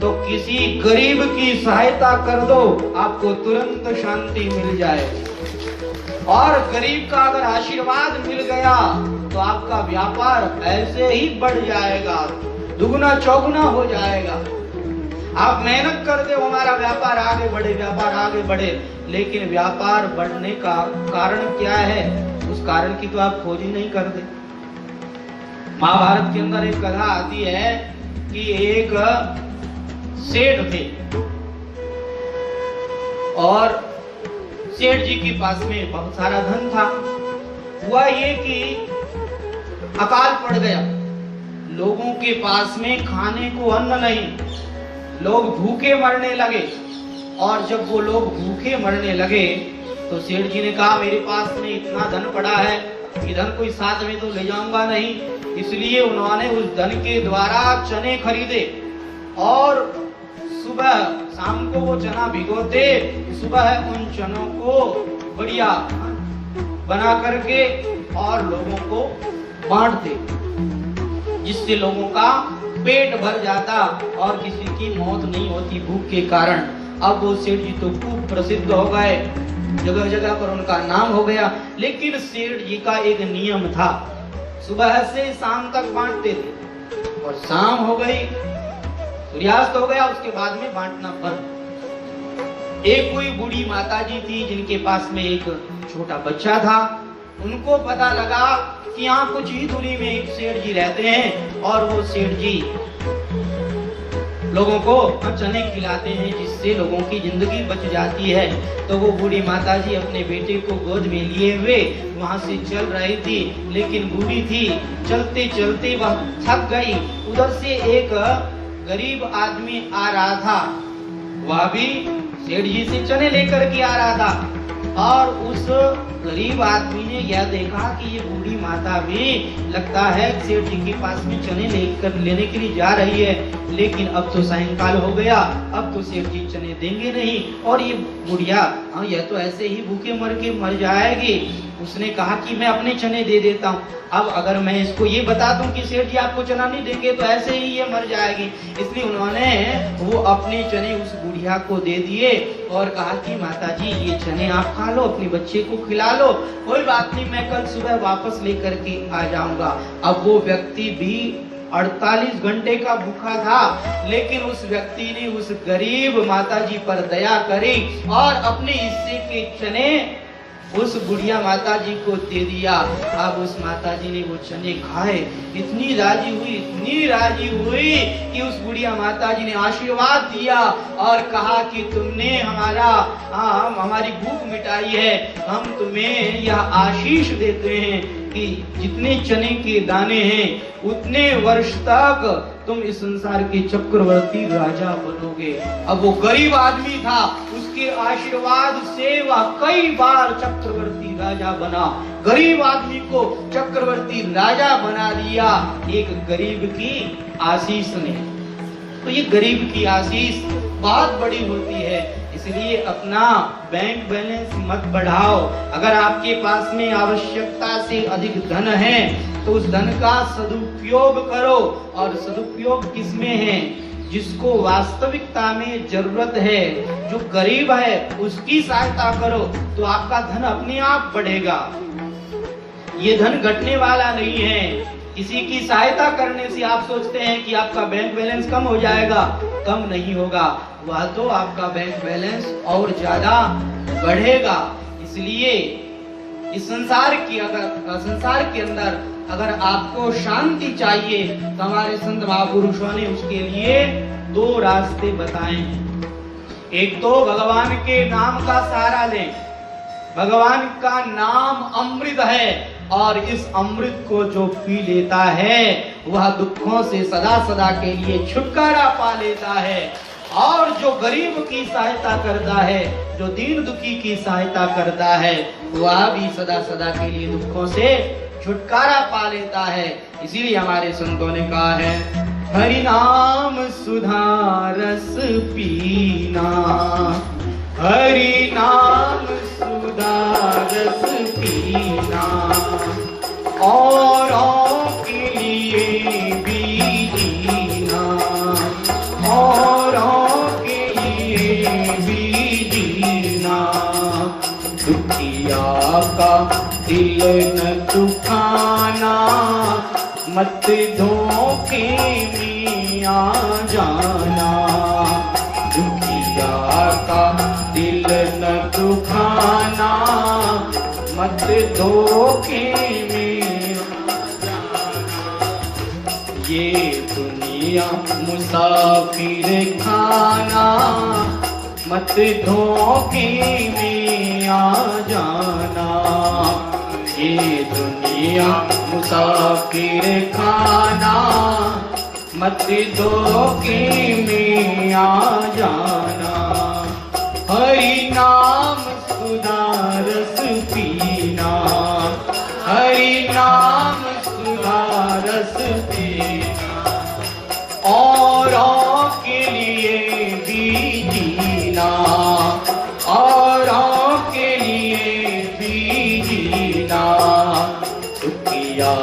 तो किसी गरीब की सहायता कर दो, आपको तुरंत शांति मिल जाए। और गरीब का अगर आशीर्वाद मिल गया तो आपका व्यापार ऐसे ही बढ़ जाएगा, दुगुना चौगुना हो जाएगा। आप मेहनत कर दो, हमारा व्यापार आगे बढ़े, व्यापार आगे बढ़े, लेकिन व्यापार बढ़ने का कारण क्या है, उस कारण की तो आप खोज ही नहीं करते। महाभारत के अंदर एक कथा आती है कि एक सेठ थे और सेठ जी के पास में बहुत सारा धन था। हुआ ये कि अकाल पड़ गया, लोगों के पास में खाने को अन्न नहीं, लोग भूखे मरने लगे। और जब वो लोग भूखे मरने लगे तो सेठ जी ने कहा मेरे पास में इतना धन पड़ा है, धन कोई साथ में तो ले जाऊंगा नहीं। इसलिए उन्होंने उस धन के द्वारा चने खरीदे और सुबह शाम को वो चना भिगोते, सुबह उन चनों को बढ़िया बना करके और लोगों को बांटते, जिससे लोगों का पेट भर जाता और किसी की मौत नहीं होती भूख के कारण। अब वो सेठ जी तो खूब प्रसिद्ध हो गए, जगह जगह पर उनका नाम हो गया। लेकिन सेठ जी का एक नियम था, सुबह से शाम तक बांटते थे और शाम हो गई, सूर्यास्त हो गया, उसके बाद में बांटना बंद। एक कोई बूढ़ी माताजी थी जिनके पास में एक छोटा बच्चा था। उनको पता लगा कि यहाँ कुछ ही दूरी में एक सेठ जी रहते हैं और वो सेठ जी लोगों को चने खिलाते हैं, जिससे लोगों की जिंदगी बच जाती है। तो वो बूढ़ी माताजी अपने बेटे को गोद में लिए हुए वहां से चल रही थी, लेकिन बूढ़ी थी, चलते चलते वह थक गई। उधर से एक गरीब आदमी आ रहा था, वह भी सेठ जी से चने लेकर के आ रहा था। और उस गरीब आदमी ने यह देखा कि ये बूढ़ी माता भी लगता है सेठ जी के पास में चने लेने के लिए जा रही है, लेकिन अब तो सायंकाल हो गया, अब तो सेठ जी चने देंगे नहीं और ये बुढ़िया यह तो ऐसे ही भूखे मर जाएगी। उसने कहा कि मैं अपने चने दे देता हूँ। अब अगर मैं इसको ये बता दूं कि सेठ जी आपको चना नहीं देंगे तो ऐसे ही ये मर जाएगी, इसलिए उन्होंने वो अपने चने उस बुढ़िया को दे दिए और कहा कि माताजी ये चने आप खा लो, अपने बच्चे को खिला लो, कोई बात नहीं, मैं कल सुबह वापस लेकर के आ जाऊंगा। अब वो व्यक्ति भी 48 घंटे का भूखा था, लेकिन उस व्यक्ति ने उस गरीब माताजी पर दया करी और अपने हिस्से के चने उस बुढ़िया माताजी को दे दिया। अब उस माताजी ने वो चने खाए, इतनी राजी हुई कि उस बुढ़िया माताजी ने आशीर्वाद दिया और कहा कि तुमने हमारी भूख मिटाई है, हम तुम्हें यह आशीष देते हैं कि जितने चने के दाने हैं उतने वर्ष तक तुम इस संसार के चक्रवर्ती राजा बनोगे। अब वो गरीब आदमी था, उसके आशीर्वाद से वह कई बार चक्रवर्ती राजा बना, गरीब आदमी को चक्रवर्ती राजा बना दिया एक गरीब की आशीष ने। तो ये गरीब की आशीष बहुत बड़ी होती है, इसलिए अपना बैंक बैलेंस मत बढ़ाओ। अगर आपके पास में आवश्यकता से अधिक धन है तो उस धन का सदुपयोग करो, और सदुपयोग किसमें है, जिसको वास्तविकता में जरूरत है, जो गरीब है उसकी सहायता करो तो आपका धन अपने आप बढ़ेगा। ये धन घटने वाला नहीं है। किसी की सहायता करने से आप सोचते हैं कि आपका बैंक बैलेंस कम हो जाएगा, कम नहीं होगा, वह तो आपका बैंक बैलेंस और ज्यादा बढ़ेगा। इसलिए इस संसार के अंदर अगर आपको शांति चाहिए तो हमारे संत महापुरुषों ने उसके लिए 2 रास्ते बताए हैं। एक तो भगवान के नाम का सहारा लें। भगवान का नाम अमृत है और इस अमृत को जो पी लेता है वह दुखों से सदा सदा के लिए छुटकारा पा लेता है। और जो गरीब की सहायता करता है, जो दीन दुखी की सहायता करता है, वह भी सदा सदा के लिए दुखों से छुटकारा पा लेता है। इसीलिए हमारे संतों ने कहा है, हरि नाम सुधा रस पीना, हरि नाम सुधा रस पीना, औरों के लिए भी जीना। जीना। दुखिया का दिल न दुखाना, मत धोखे में आ जाना। दुखिया का दिल न दुखाना, मत धोखे में आ जाना। ये दुनिया मुसाफिर खाना, मत धोखे में आ जाना। ये दुनिया मुसाफिर खाना, मत धोखे में आ जाना। हरि नाम सुधा रस पीना, हरि नाम सुधा रस पीना। औरों के लिए भी जीना, औरों के लिए भी जीना। दुखिया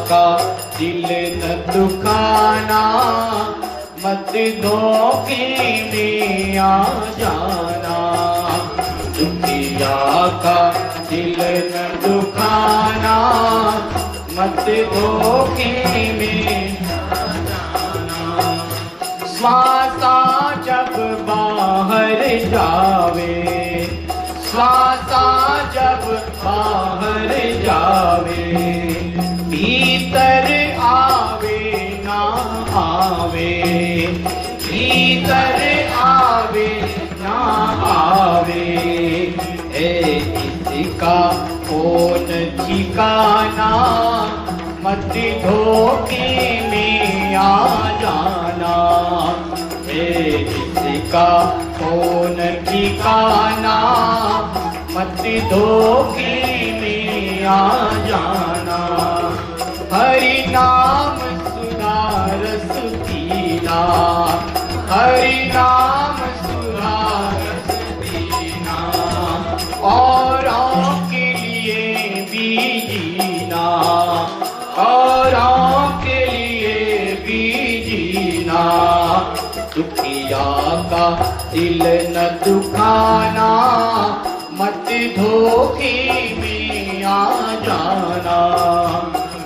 का दिल न दुखाना, मत धोखे में आ जाना। दुखिया का दिल न दुखाना, मत धोखे में आ जाना। श्वासा जब बाहर जावे, श्वासा जब बाहर जावे, भीतर आवे ना आवे, भीतर आवे ना आवे। इसका कौन ठिकाना, मत धोखे में आ जाना। इसका कौन ठिकाना, मत धोखे में आ जाना। हरि नाम सुधा रस पीना, हरि नाम सुधा रस पीना। औरों के लिए भी जीना, औरों के लिए भी जीना। दुखिया का दिल न दुखाना, मत धोखे में आ जाना।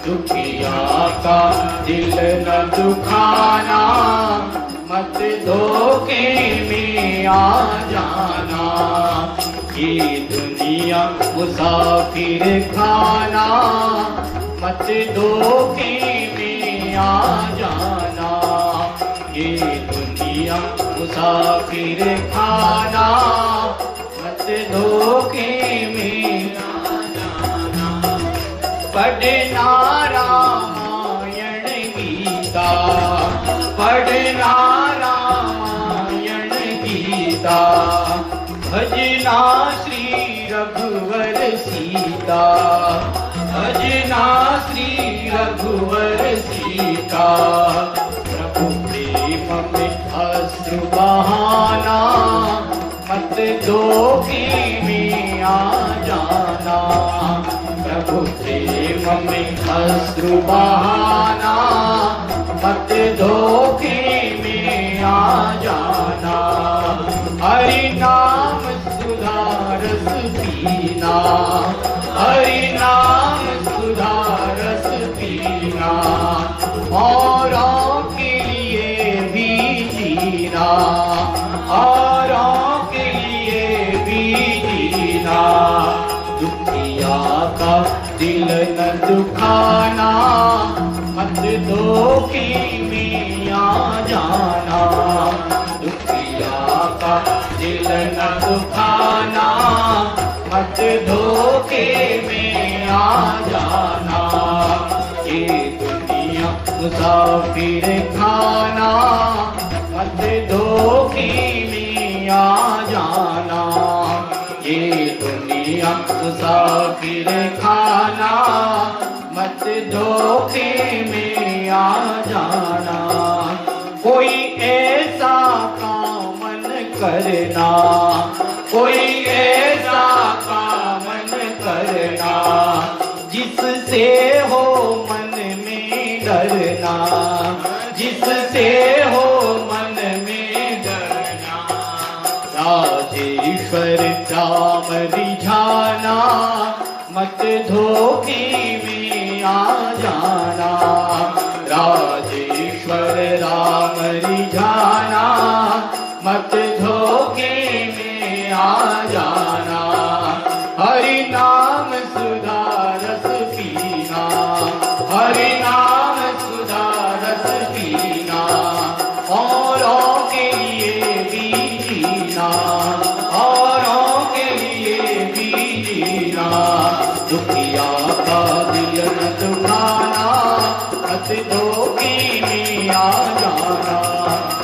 दुखिया का दिल न दुखाना, मत धोखे में आ जाना। ये दुनिया मुसाफिर खाना, मत धोखे में आ जाना। ये दुनिया मुसाफिर खाना, मत धोखे में आ जाना। पढ़ना रामायण गीता, पढ़ना रामायण गीता। भजना श्री रघुवर सीता, भजना श्री रघुवर सीता। प्रभु प्रेम में अश्रु बहाना, मत धोखे में आ जाना। प्रभु प्रेम में अश्रु बहाना, मत धोखे में आ जाना। हरि नाम सुधा रस पीना, हरि नाम सुधा रस पीना। औरों के लिए भी जीना, औरों के लिए भी जीना। दुखिया का दिल न दुखाना, मत धोखे में आ जाना। दुखिया का दिल न दुखाना, मत धोखे में आ जाना। ये दुनिया मुसाफिर खाना, मत धोखे में आ जाना। ये दुनिया मुसाफिर खाना, मत धोखे में आ जाना। कोई ऐसा काम न करना, कोई ऐसा काम न करना, जिससे हो मन में डरना, जिससे हो मन में डरना। राजेश्वर राजेश्वर राम रिझाना, मत धोखे में आ जाना। राजेश्वर राम रिझाना, मत धोखे में आ जाना। हरि नाम सुधा रस पीना, हरि नाम सुधा रस पीना, औरों के लिए भी जीना, औरों के लिए भी जीना। दुखिया का दिल न दुखाना, मत धोखे में आ जाना।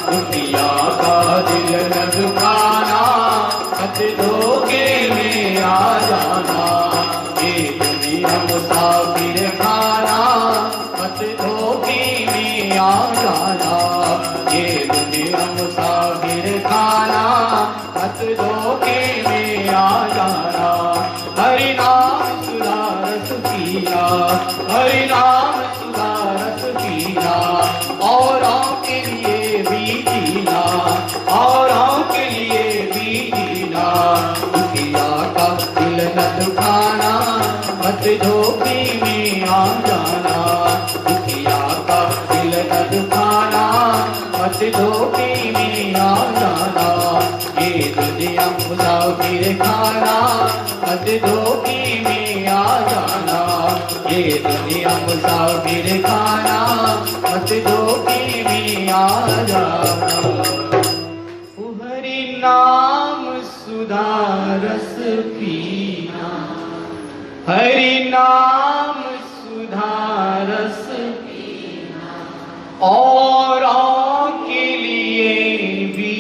दुखिया का दिल न दुखाना, मत धोखे में आ जाना। ये दुनिया मुसाफिर खाना, मत धोखे में आ जाना। ये दुनिया मुसाफिर खाना, मत धोखे में आ जाना। हरि नाम सुधा रस पीना, हरि नाम सुधा रस पीना, औरों के लिए भी जीना, औरों के लिए भी जीना। दुखिया का दिल न दुखाना, मत धोखे में आ जाना। दुखिया का दिल न दुखाना, मत धोखे में आ जाना। ये दुनिया मुसाफिर खाना, मत धोखे में आ जाना। ये दुनिया मुसाफिर खाना, मत धोखे में आ जाना। हरि नाम सुधा रस पीना, हरि नाम सुधा रस पीना, औरों के लिए भी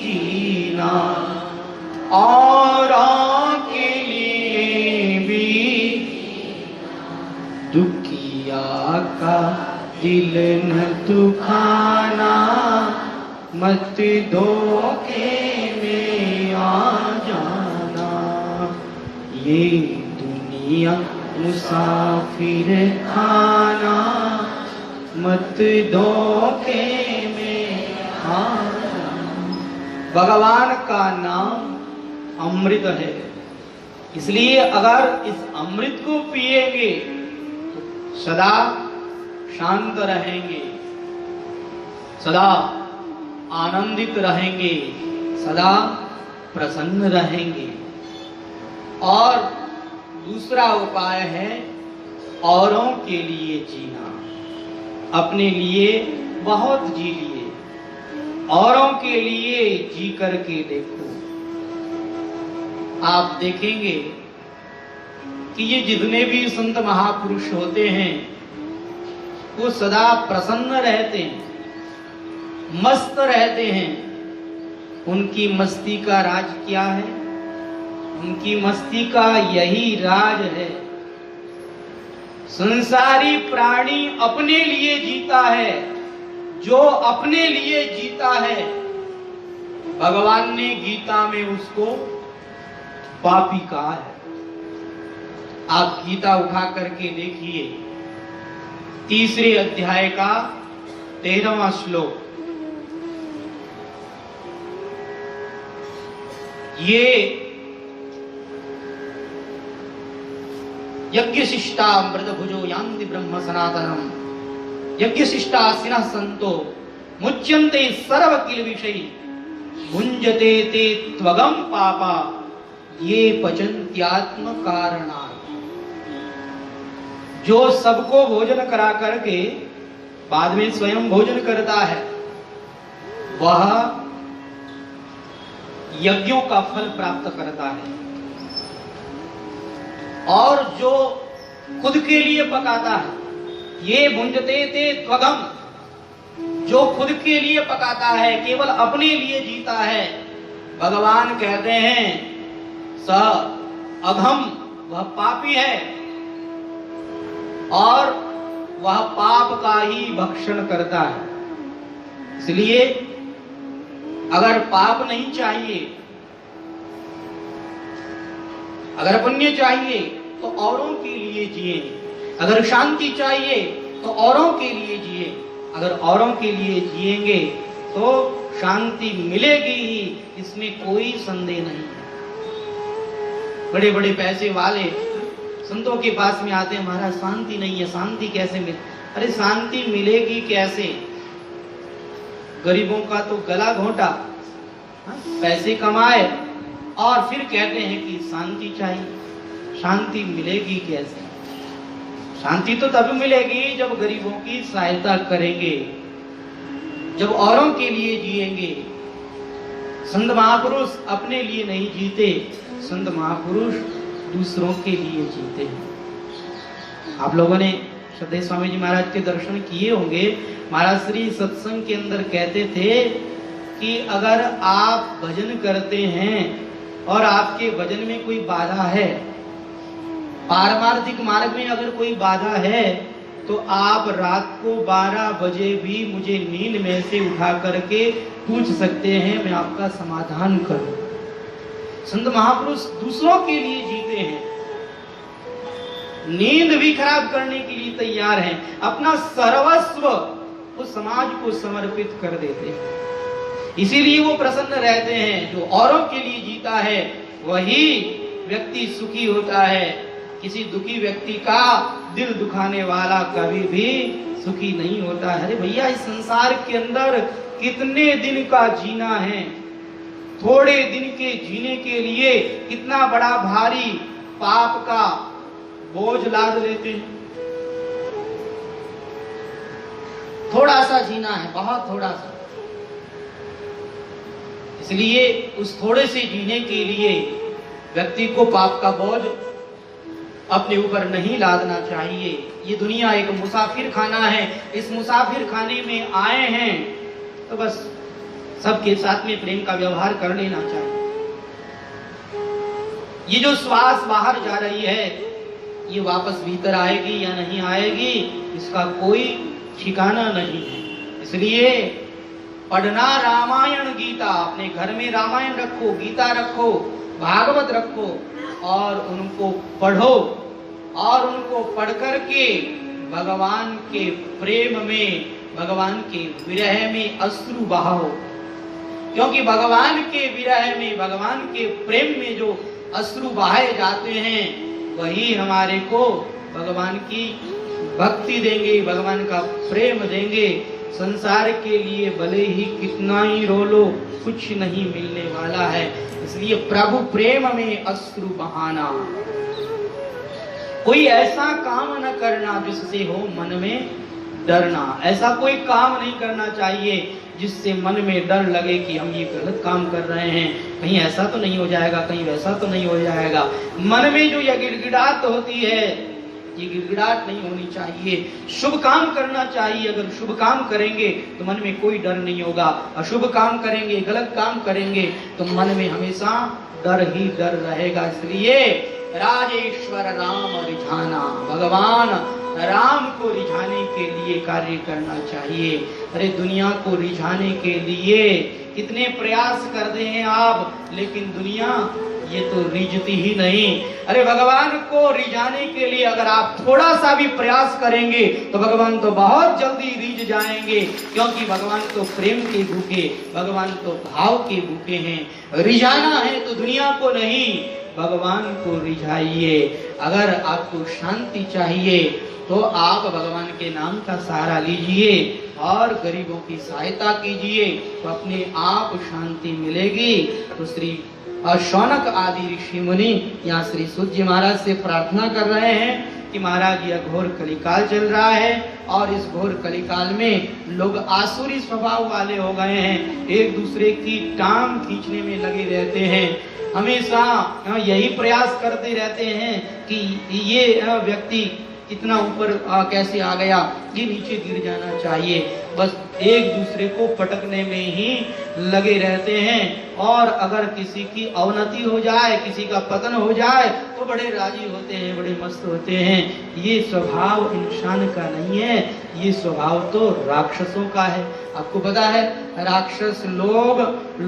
जीना, औरों के लिए भी जीना। दुखिया का दिल न दुखाना, मत धोखे में आ जाना। ये दुनिया मुसाफिर खाना, मत धोखे में आ जाना। भगवान का नाम अमृत है, इसलिए अगर इस अमृत को पिएंगे तो सदा शांत रहेंगे, सदा आनंदित रहेंगे, सदा प्रसन्न रहेंगे। और दूसरा उपाय है औरों के लिए जीना। अपने लिए बहुत जी लिए, औरों के लिए जी करके देखो। आप देखेंगे कि ये जितने भी संत महापुरुष होते हैं वो सदा प्रसन्न रहते हैं, मस्त रहते हैं। उनकी मस्ती का राज क्या है? उनकी मस्ती का यही राज है। संसारी प्राणी अपने लिए जीता है, जो अपने लिए जीता है भगवान ने गीता में उसको पापी कहा है। आप गीता उठा करके देखिए, 3 अध्याय का 13वां श्लोक। ये यज्ञ शिष्टा मृद भुजो यान्ति ब्रह्म सनातनम, यज्ञ शिष्टा सिनः संतो मुच्यन्ते सर्व किल विषयी, भुंजते ते त्वगम पापा ये पचन्त्यात्म कारणात्। जो सबको भोजन करा करके बाद में स्वयं भोजन करता है, वह यज्ञों का फल प्राप्त करता है। और जो खुद के लिए पकाता है, ये भुंजते ते त्वगम, जो खुद के लिए पकाता है, केवल अपने लिए जीता है, भगवान कहते हैं स अघम, वह पापी है और वह पाप का ही भक्षण करता है। इसलिए अगर पाप नहीं चाहिए, अगर पुण्य चाहिए तो औरों के लिए जिए, अगर शांति चाहिए तो औरों के लिए जिए। अगर औरों के लिए जिएंगे तो शांति मिलेगी ही, इसमें कोई संदेह नहीं है। बड़े बड़े पैसे वाले संतों के पास में आते हैं, महाराज शांति नहीं है, शांति कैसे मिले? अरे शांति मिलेगी कैसे? गरीबों का तो गला घोंटा, पैसे कमाए और फिर कहते हैं कि शांति चाहिए। शांति मिलेगी कैसे? शांति तो तब मिलेगी जब गरीबों की सहायता करेंगे, जब औरों के लिए जिएंगे। संत महापुरुष अपने लिए नहीं जीते, संत महापुरुष दूसरों के लिए जीते हैं। आप लोगों ने श्रद्धेय स्वामी जी महाराज के दर्शन किए होंगे। महाराज श्री सत्संग के अंदर कहते थे कि अगर आप भजन करते हैं और आपके भजन में कोई बाधा है, पारमार्थिक मार्ग में अगर कोई बाधा है, तो आप रात को 12 बजे भी मुझे नींद में से उठा करके पूछ सकते हैं, मैं आपका समाधान करूं। संत महापुरुष दूसरों के लिए जीते हैं, नींद भी खराब करने के लिए तैयार हैं, अपना सर्वस्व उस समाज को समर्पित कर देते हैं। इसीलिए वो प्रसन्न रहते हैं। जो औरों के लिए जीता है वही व्यक्ति सुखी होता है। किसी दुखी व्यक्ति का दिल दुखाने वाला कभी भी सुखी नहीं होता है। अरे भैया, इस संसार के अंदर कितने दिन का जीना है, थोड़े दिन के जीने के लिए कितना बड़ा भारी पाप का बोझ लाद लेते हैं। थोड़ा सा जीना है, बहुत थोड़ा सा। इसलिए उस थोड़े से जीने के लिए व्यक्ति को पाप का बोझ अपने ऊपर नहीं लादना चाहिए। ये दुनिया एक मुसाफिर खाना है। इस मुसाफिर खाने में आए हैं तो बस सबके साथ में प्रेम का व्यवहार कर लेना चाहिए। ये जो श्वास बाहर जा रही है, ये वापस भीतर आएगी या नहीं आएगी, इसका कोई ठिकाना नहीं है। इसलिए पढ़ना रामायण गीता, अपने घर में रामायण रखो, गीता रखो, भागवत रखो और उनको पढ़ो और उनको पढ़ करके भगवान के प्रेम में, भगवान के विरह में अश्रु बहाओ। क्योंकि भगवान के विरह में, भगवान के प्रेम में जो अश्रु बहाए जाते हैं, वही हमारे को भगवान की भक्ति देंगे, भगवान का प्रेम देंगे। संसार के लिए भले ही कितना ही रो लो, कुछ नहीं मिलने वाला है। इसलिए प्रभु प्रेम में अश्रु बहाना। कोई ऐसा काम न करना जिससे हो मन में डरना। ऐसा कोई काम नहीं करना चाहिए जिससे मन में डर लगे कि हम ये गलत काम कर रहे हैं, कहीं ऐसा तो नहीं हो जाएगा, कहीं वैसा तो नहीं हो जाएगा। मन में जो यह गिड़गिड़ाहट होती है, ये गिड़गिड़ाहट नहीं होनी चाहिए। शुभ काम करना चाहिए। अगर शुभ काम करेंगे तो मन में कोई डर नहीं होगा। अशुभ काम करेंगे, गलत काम करेंगे तो मन में हमेशा डर ही डर रहेगा। इसलिए राजेश्वर राम रिझाना, भगवान राम को रिझाने के लिए कार्य करना चाहिए। अरे दुनिया को रिझाने के लिए कितने प्रयास करते हैं आप, लेकिन दुनिया ये तो रिझती ही नहीं। अरे भगवान को रिझाने के लिए अगर आप थोड़ा सा भी प्रयास करेंगे तो भगवान तो बहुत जल्दी रिझ जाएंगे। क्योंकि भगवान तो प्रेम के भूखे, भगवान तो भाव के भूखे हैं। रिझाना है तो दुनिया को नहीं, भगवान को रिझाइए। अगर आपको शांति चाहिए तो आप भगवान के नाम का सहारा लीजिए और गरीबों की सहायता कीजिए, तो अपने आप शांति मिलेगी। तो श्री शौनक आदि ऋषि मुनि यहाँ श्री सूत जी महाराज से प्रार्थना कर रहे हैं कि महाराज यह घोर कलिकाल चल रहा है और इस घोर कलिकाल में लोग आसुरी स्वभाव वाले हो गए हैं, एक दूसरे की टांग खींचने में लगे रहते हैं, हमेशा यही प्रयास करते रहते हैं कि ये व्यक्ति कितना ऊपर कैसे आ गया, ये नीचे गिर जाना चाहिए। बस एक दूसरे को पटकने में ही लगे रहते हैं और अगर किसी की अवनति हो जाए, किसी का पतन हो जाए तो बड़े राजी होते हैं, बड़े मस्त होते हैं। ये स्वभाव इंसान का नहीं है, ये स्वभाव तो राक्षसों का है। आपको पता है राक्षस लोग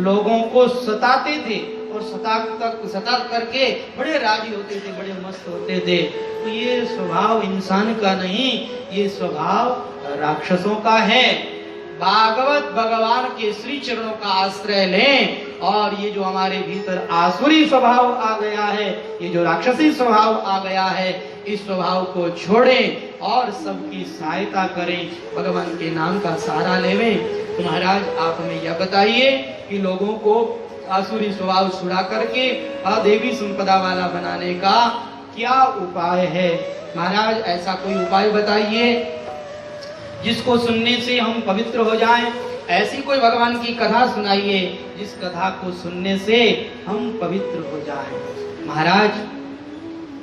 लोगों को सताते थे और सता करके बड़े राजी होते थे, बड़े मस्त होते थे। तो ये स्वभाव इंसान का नहीं, ये स्वभाव राक्षसों का है। भागवत भगवान के श्री चरणों का आश्रय लें और ये जो हमारे भीतर आसुरी स्वभाव आ गया है, ये जो राक्षसी स्वभाव आ गया है, इस स्वभाव को छोड़ें और सबकी सहायता करें, भगवान के नाम का सहारा लेवें। तो महाराज आप हमें यह बताइए कि लोगों को आसुरी स्वभाव छुड़ा करके देवी संपदा वाला बनाने का क्या उपाय है? महाराज ऐसा कोई उपाय बताइए जिसको सुनने से हम पवित्र हो जाएं। ऐसी कोई भगवान की कथा सुनाइए जिस कथा को सुनने से हम पवित्र हो जाएं। महाराज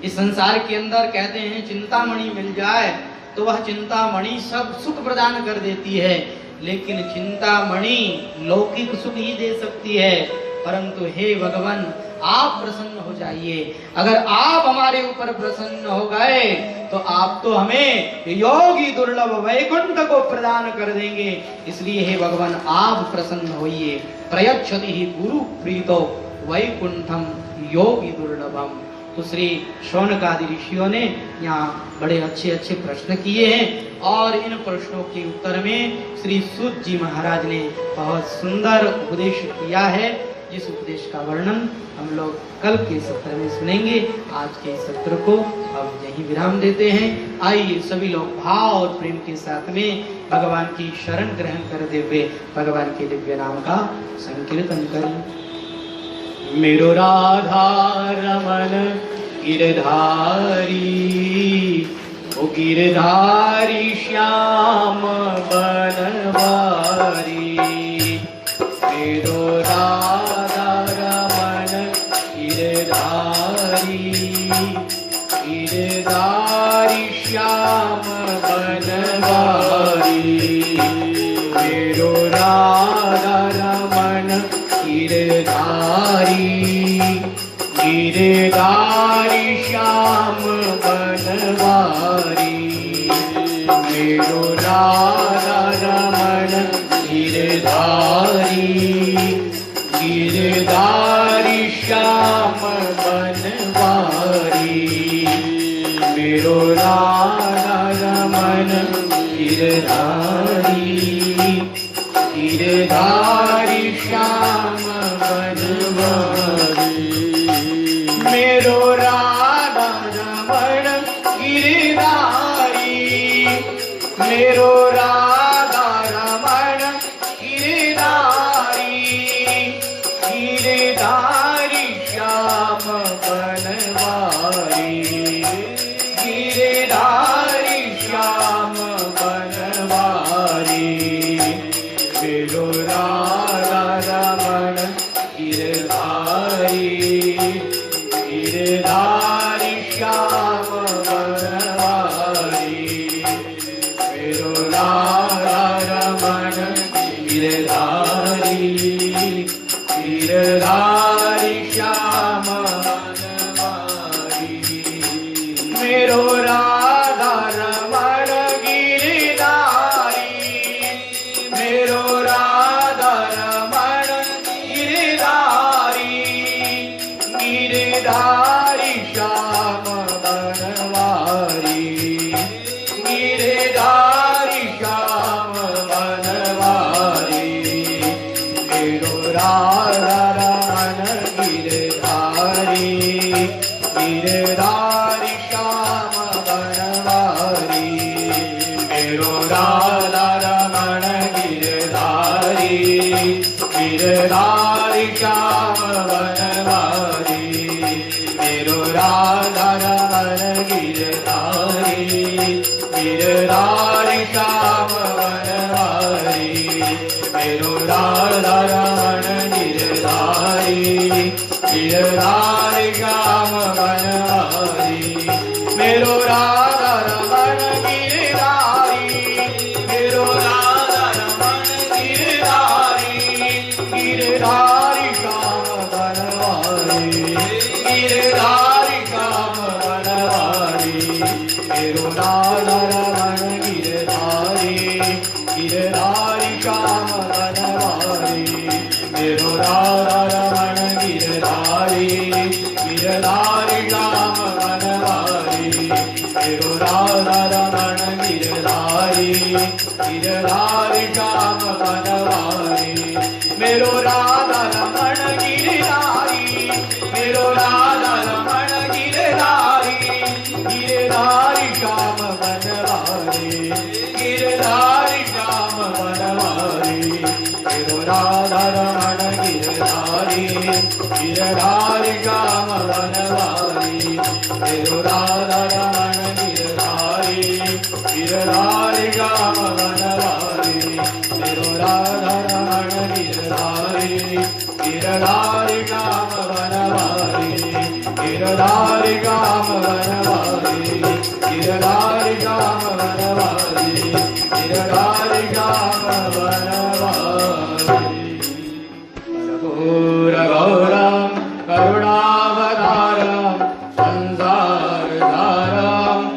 इस संसार के अंदर कहते हैं चिंतामणि मिल जाए तो वह चिंतामणि सब सुख प्रदान कर देती है, लेकिन चिंतामणि लौकिक सुख ही दे सकती है। परंतु हे भगवान आप प्रसन्न हो जाइए। अगर आप हमारे ऊपर प्रसन्न हो गए तो आप तो हमें योगी दुर्लभ वैकुंठ को प्रदान कर देंगे। इसलिए हे भगवान आप प्रसन्न होइए। प्रयच्छति ही गुरु प्रीतो वैकुंठम योगी दुर्लभम। तो श्री शौनकादि ऋषियों ने यहाँ बड़े अच्छे अच्छे प्रश्न किए हैं और इन प्रश्नों के उत्तर में श्री सूत जी महाराज ने बहुत सुंदर उपदेश किया है, जिस उपदेश का वर्णन हम लोग कल के सत्र में सुनेंगे। आज के सत्र को अब यहीं विराम देते हैं। आइए सभी लोग भाव और प्रेम के साथ में भगवान की शरण ग्रहण करते हुए भगवान के दिव्य नाम का संकीर्तन करें। मेरो राधा रमन गिरधारी, ओ गिरधारी श्याम बनवारी। मेरो राधा रमन गिरधारी, गिरधारी श्याम बनवारी। मेरो राधा रमन गिरधारी, गिरधारी श्याम बनवारी। मेरो राधा रमन गिरधारी, गिरधारी श्याम बनवारी। मेरो राधा रमन गिरधारी, गिरधारी श्याम बनवारी। मेरो राधा रमन गिरधारी, मेरो राधा रमन गिरधारी, गिरधारी श्याम बनवारी। गिरधारी श्याम बनवारी। मेरो राधा रमन गिरधारी, गिरधारी श्याम बनवारी। मेरो राधा रमन गिरधारी, गिरधारी श्याम बनवारी। मेरो राधा रमन गिरधारी, मेरो राधा रमन गिरधारी, गिरधारी श्याम बनवारी। गिरधारी श्याम बनवारी। मेरो राधा रमन गिरधारी, गिरधारी श्याम बनवारी। मेरो राधा रमन गिरधारी, गिरधारी श्याम बनवारी। मेरो राधा रमन गिरधारी, गिरधारी श्याम बनवारी। मेरो राधा रमन गिरधारी, गिरधारी श्याम बनवारी। मेरो राधा रमन गिरधारी, मेरो राधा रमन गिरधारी, गिरधारी श्याम बनवारी। गिरधारी श्याम बनवारी। मेरो राधा रमन गिरधारी। श्याम बनवारी, मेरो राधा रमण गिरधारी, गिरधारी श्याम बनवारी, मेरो राधा रमण गिरधारी, मेरो राधा रमण गिरधारी, गिरधारी श्याम बनवारी, गिरधारी श्याम बनवारी, मेरो राधा रमण गिरधारी, गिरधारी श्याम बनवारी, मेरो राधा रमण गिरधारी, गिरधारी श्याम बनवारी, मेरो राधा रमण गिरधारी, गिरधारी श्याम बनवारी, गिरधारी श्याम बनवारी, गिरधारी श्याम बनवारी, गिरधारी श्याम बनवारी। घोर घोरं करुणावतारं संसारसारं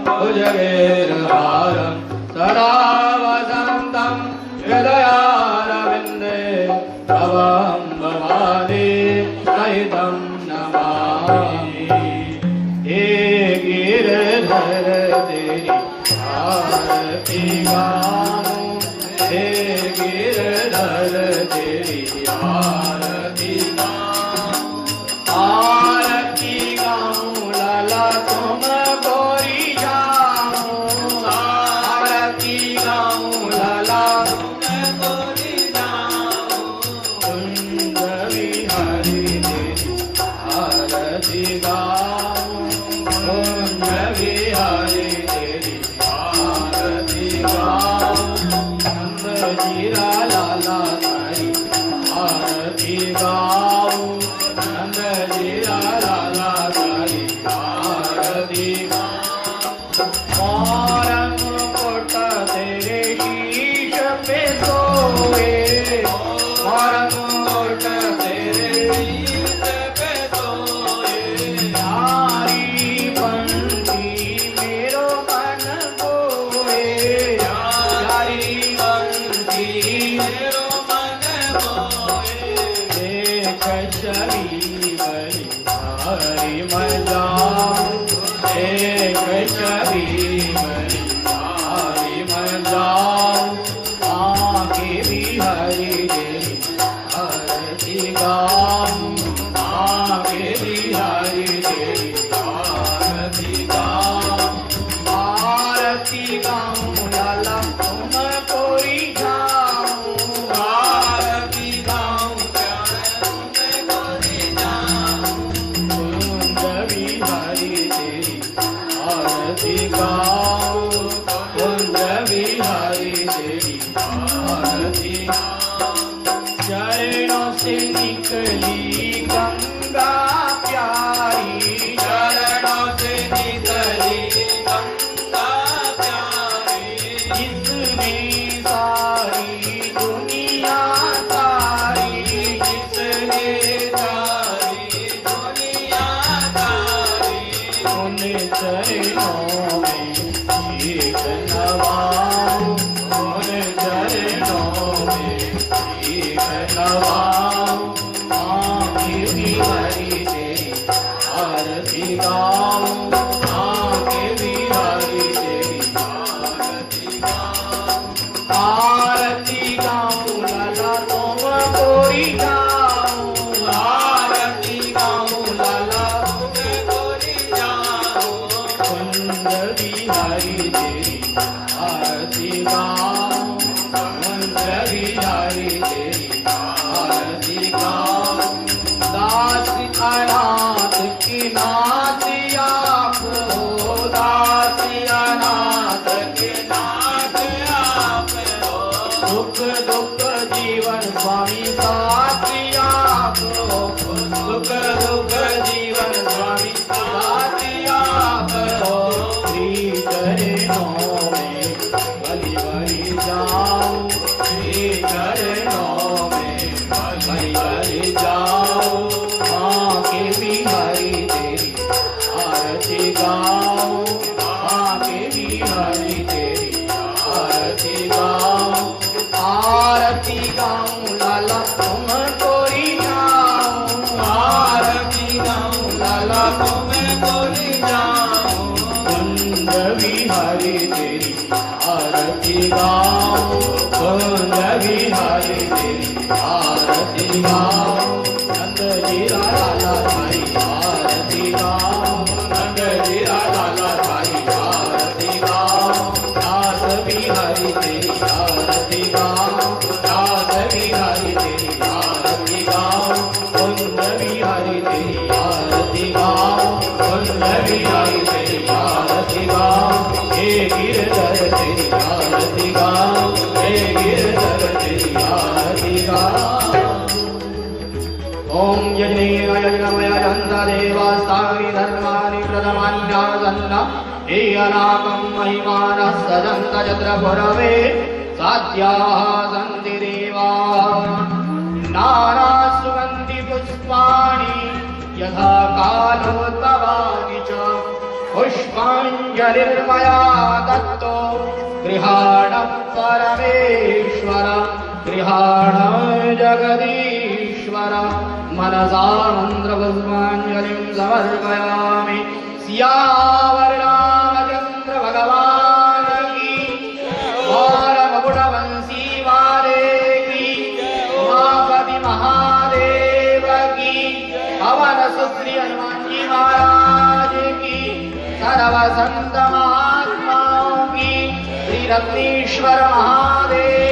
भुजगेर्हारं सदा वसन्तं हृदयारविन्दे तवं भवानी सहितं नमामि। हे गिरधर तेरी आरती गाऊं, हे गिरधर तेरी आरती गाऊं, आरती गाऊं लाला तुम गोरी जाऊं, आरती गाऊं लाला तुम गोरी जाऊं, कुंज विहारी तेरी आरती गाऊं, कुंज विहारी तेरी आरती गाऊं, नंद जीरा लाला तारी आरती गाऊं, नंद जीरा लाला तारी आरती गाऊं, मोरंग मुकुट तेरे शीश पे सोए, मोरंग मुकुट तेरे शीश पे सोए, यारी बंसी मेरो मन कोए, यारी बंसी मेरो मन कोए, देख छवि बड़ी भारी मजाऊं, देख छवि बड़ी भारी मजाऊं, आंखें भी हरी तेरी आरती गाऊं, आंखें भी हरी तेरी आरती गाऊं, आरती गाऊं लाला तुम कोरी जाऊं, आरती गाऊं तुम कोरी जाऊं, कुंज विहारी तेरी आरती गाऊं, कुंज विहारी तेरी आरती गाऊं, चरणों से निकली गंगा प्यारी, चरणों से निकली गंगा प्यारी, जिसने सारी दुनिया तारी, जिसने सारी दुनिया तारी, उन चरणों में शीश नवाऊं, उन चरणों में शीश नवाऊं, आंखें भी हरी तेरी आरती गाऊं, आंखें भी हरी तेरी आरती गाऊं, आरती गाऊं लाला तुम गोरी जाऊं, आरती गाऊं लाला तुम गोरी जाऊं, कुंज विहारी तेरी आरती गाऊं, कुंज विहारी तेरी आरती गाऊं, दास अनाथ की नाथ आप हो, दास अनाथ की नाथ आप हो, सुख दुख जीवन स्वामी साथ आप हो, सुख दुख जीवन स्वामी साथ आप हो, श्री चरणों में बलि बलि जाऊं, श्री चरणों में बलि बलि जाऊं, आंखें भी हरी तेरी आरती गाऊं, आंखें भी हरी तेरी आरती गाऊं, आरती गाऊं लाला तुम कोरी जाऊं, आरती गाऊं लाला तुम कोरी बिहारी तेरी आरती गाओ, कुंज बिहारी तेरी आरती गाओ, नंद जी लाला थारी आरती गाओ, नंद जी लाला थारी आरती गाओ, दास बिहारी तेरी आरती गाओ, दास बिहारी तेरी आरती गाओ, कुंज बिहारी तेरी आरती गाओ, कुंज बिहारी तेरी आरती गाओ, हे गिरधर तेरी आरती गाओ, हे गिरधर तेरी आरती गाओ। ओम यज्ञेन यज्ञमय चन्द्रदेवास्तानि धर्माणि प्रथमान्यासन्न हे अनाकं महिमानः सजन्त यत्र पुरवे साध्याः सन्ति देवाः। नानासुगन्धि पुष्पाणि यथा कालोत्तमानि च पुष्पाञ्जलिर्मया दत्तो गृहाण परमेश्वर, गृहाण जगदीश्वर। मनसा मन्त्रपुष्पाञ्जलिं समर्पयामि। सियावर रामचन्द्र भगवान की, और मकुटवंशी वाले की, उमापति महादेव की, पवन सुत्री हनुमान जी महाराज की, सर्व संत महात्माओं की, श्री रत्नेश्वर महादेव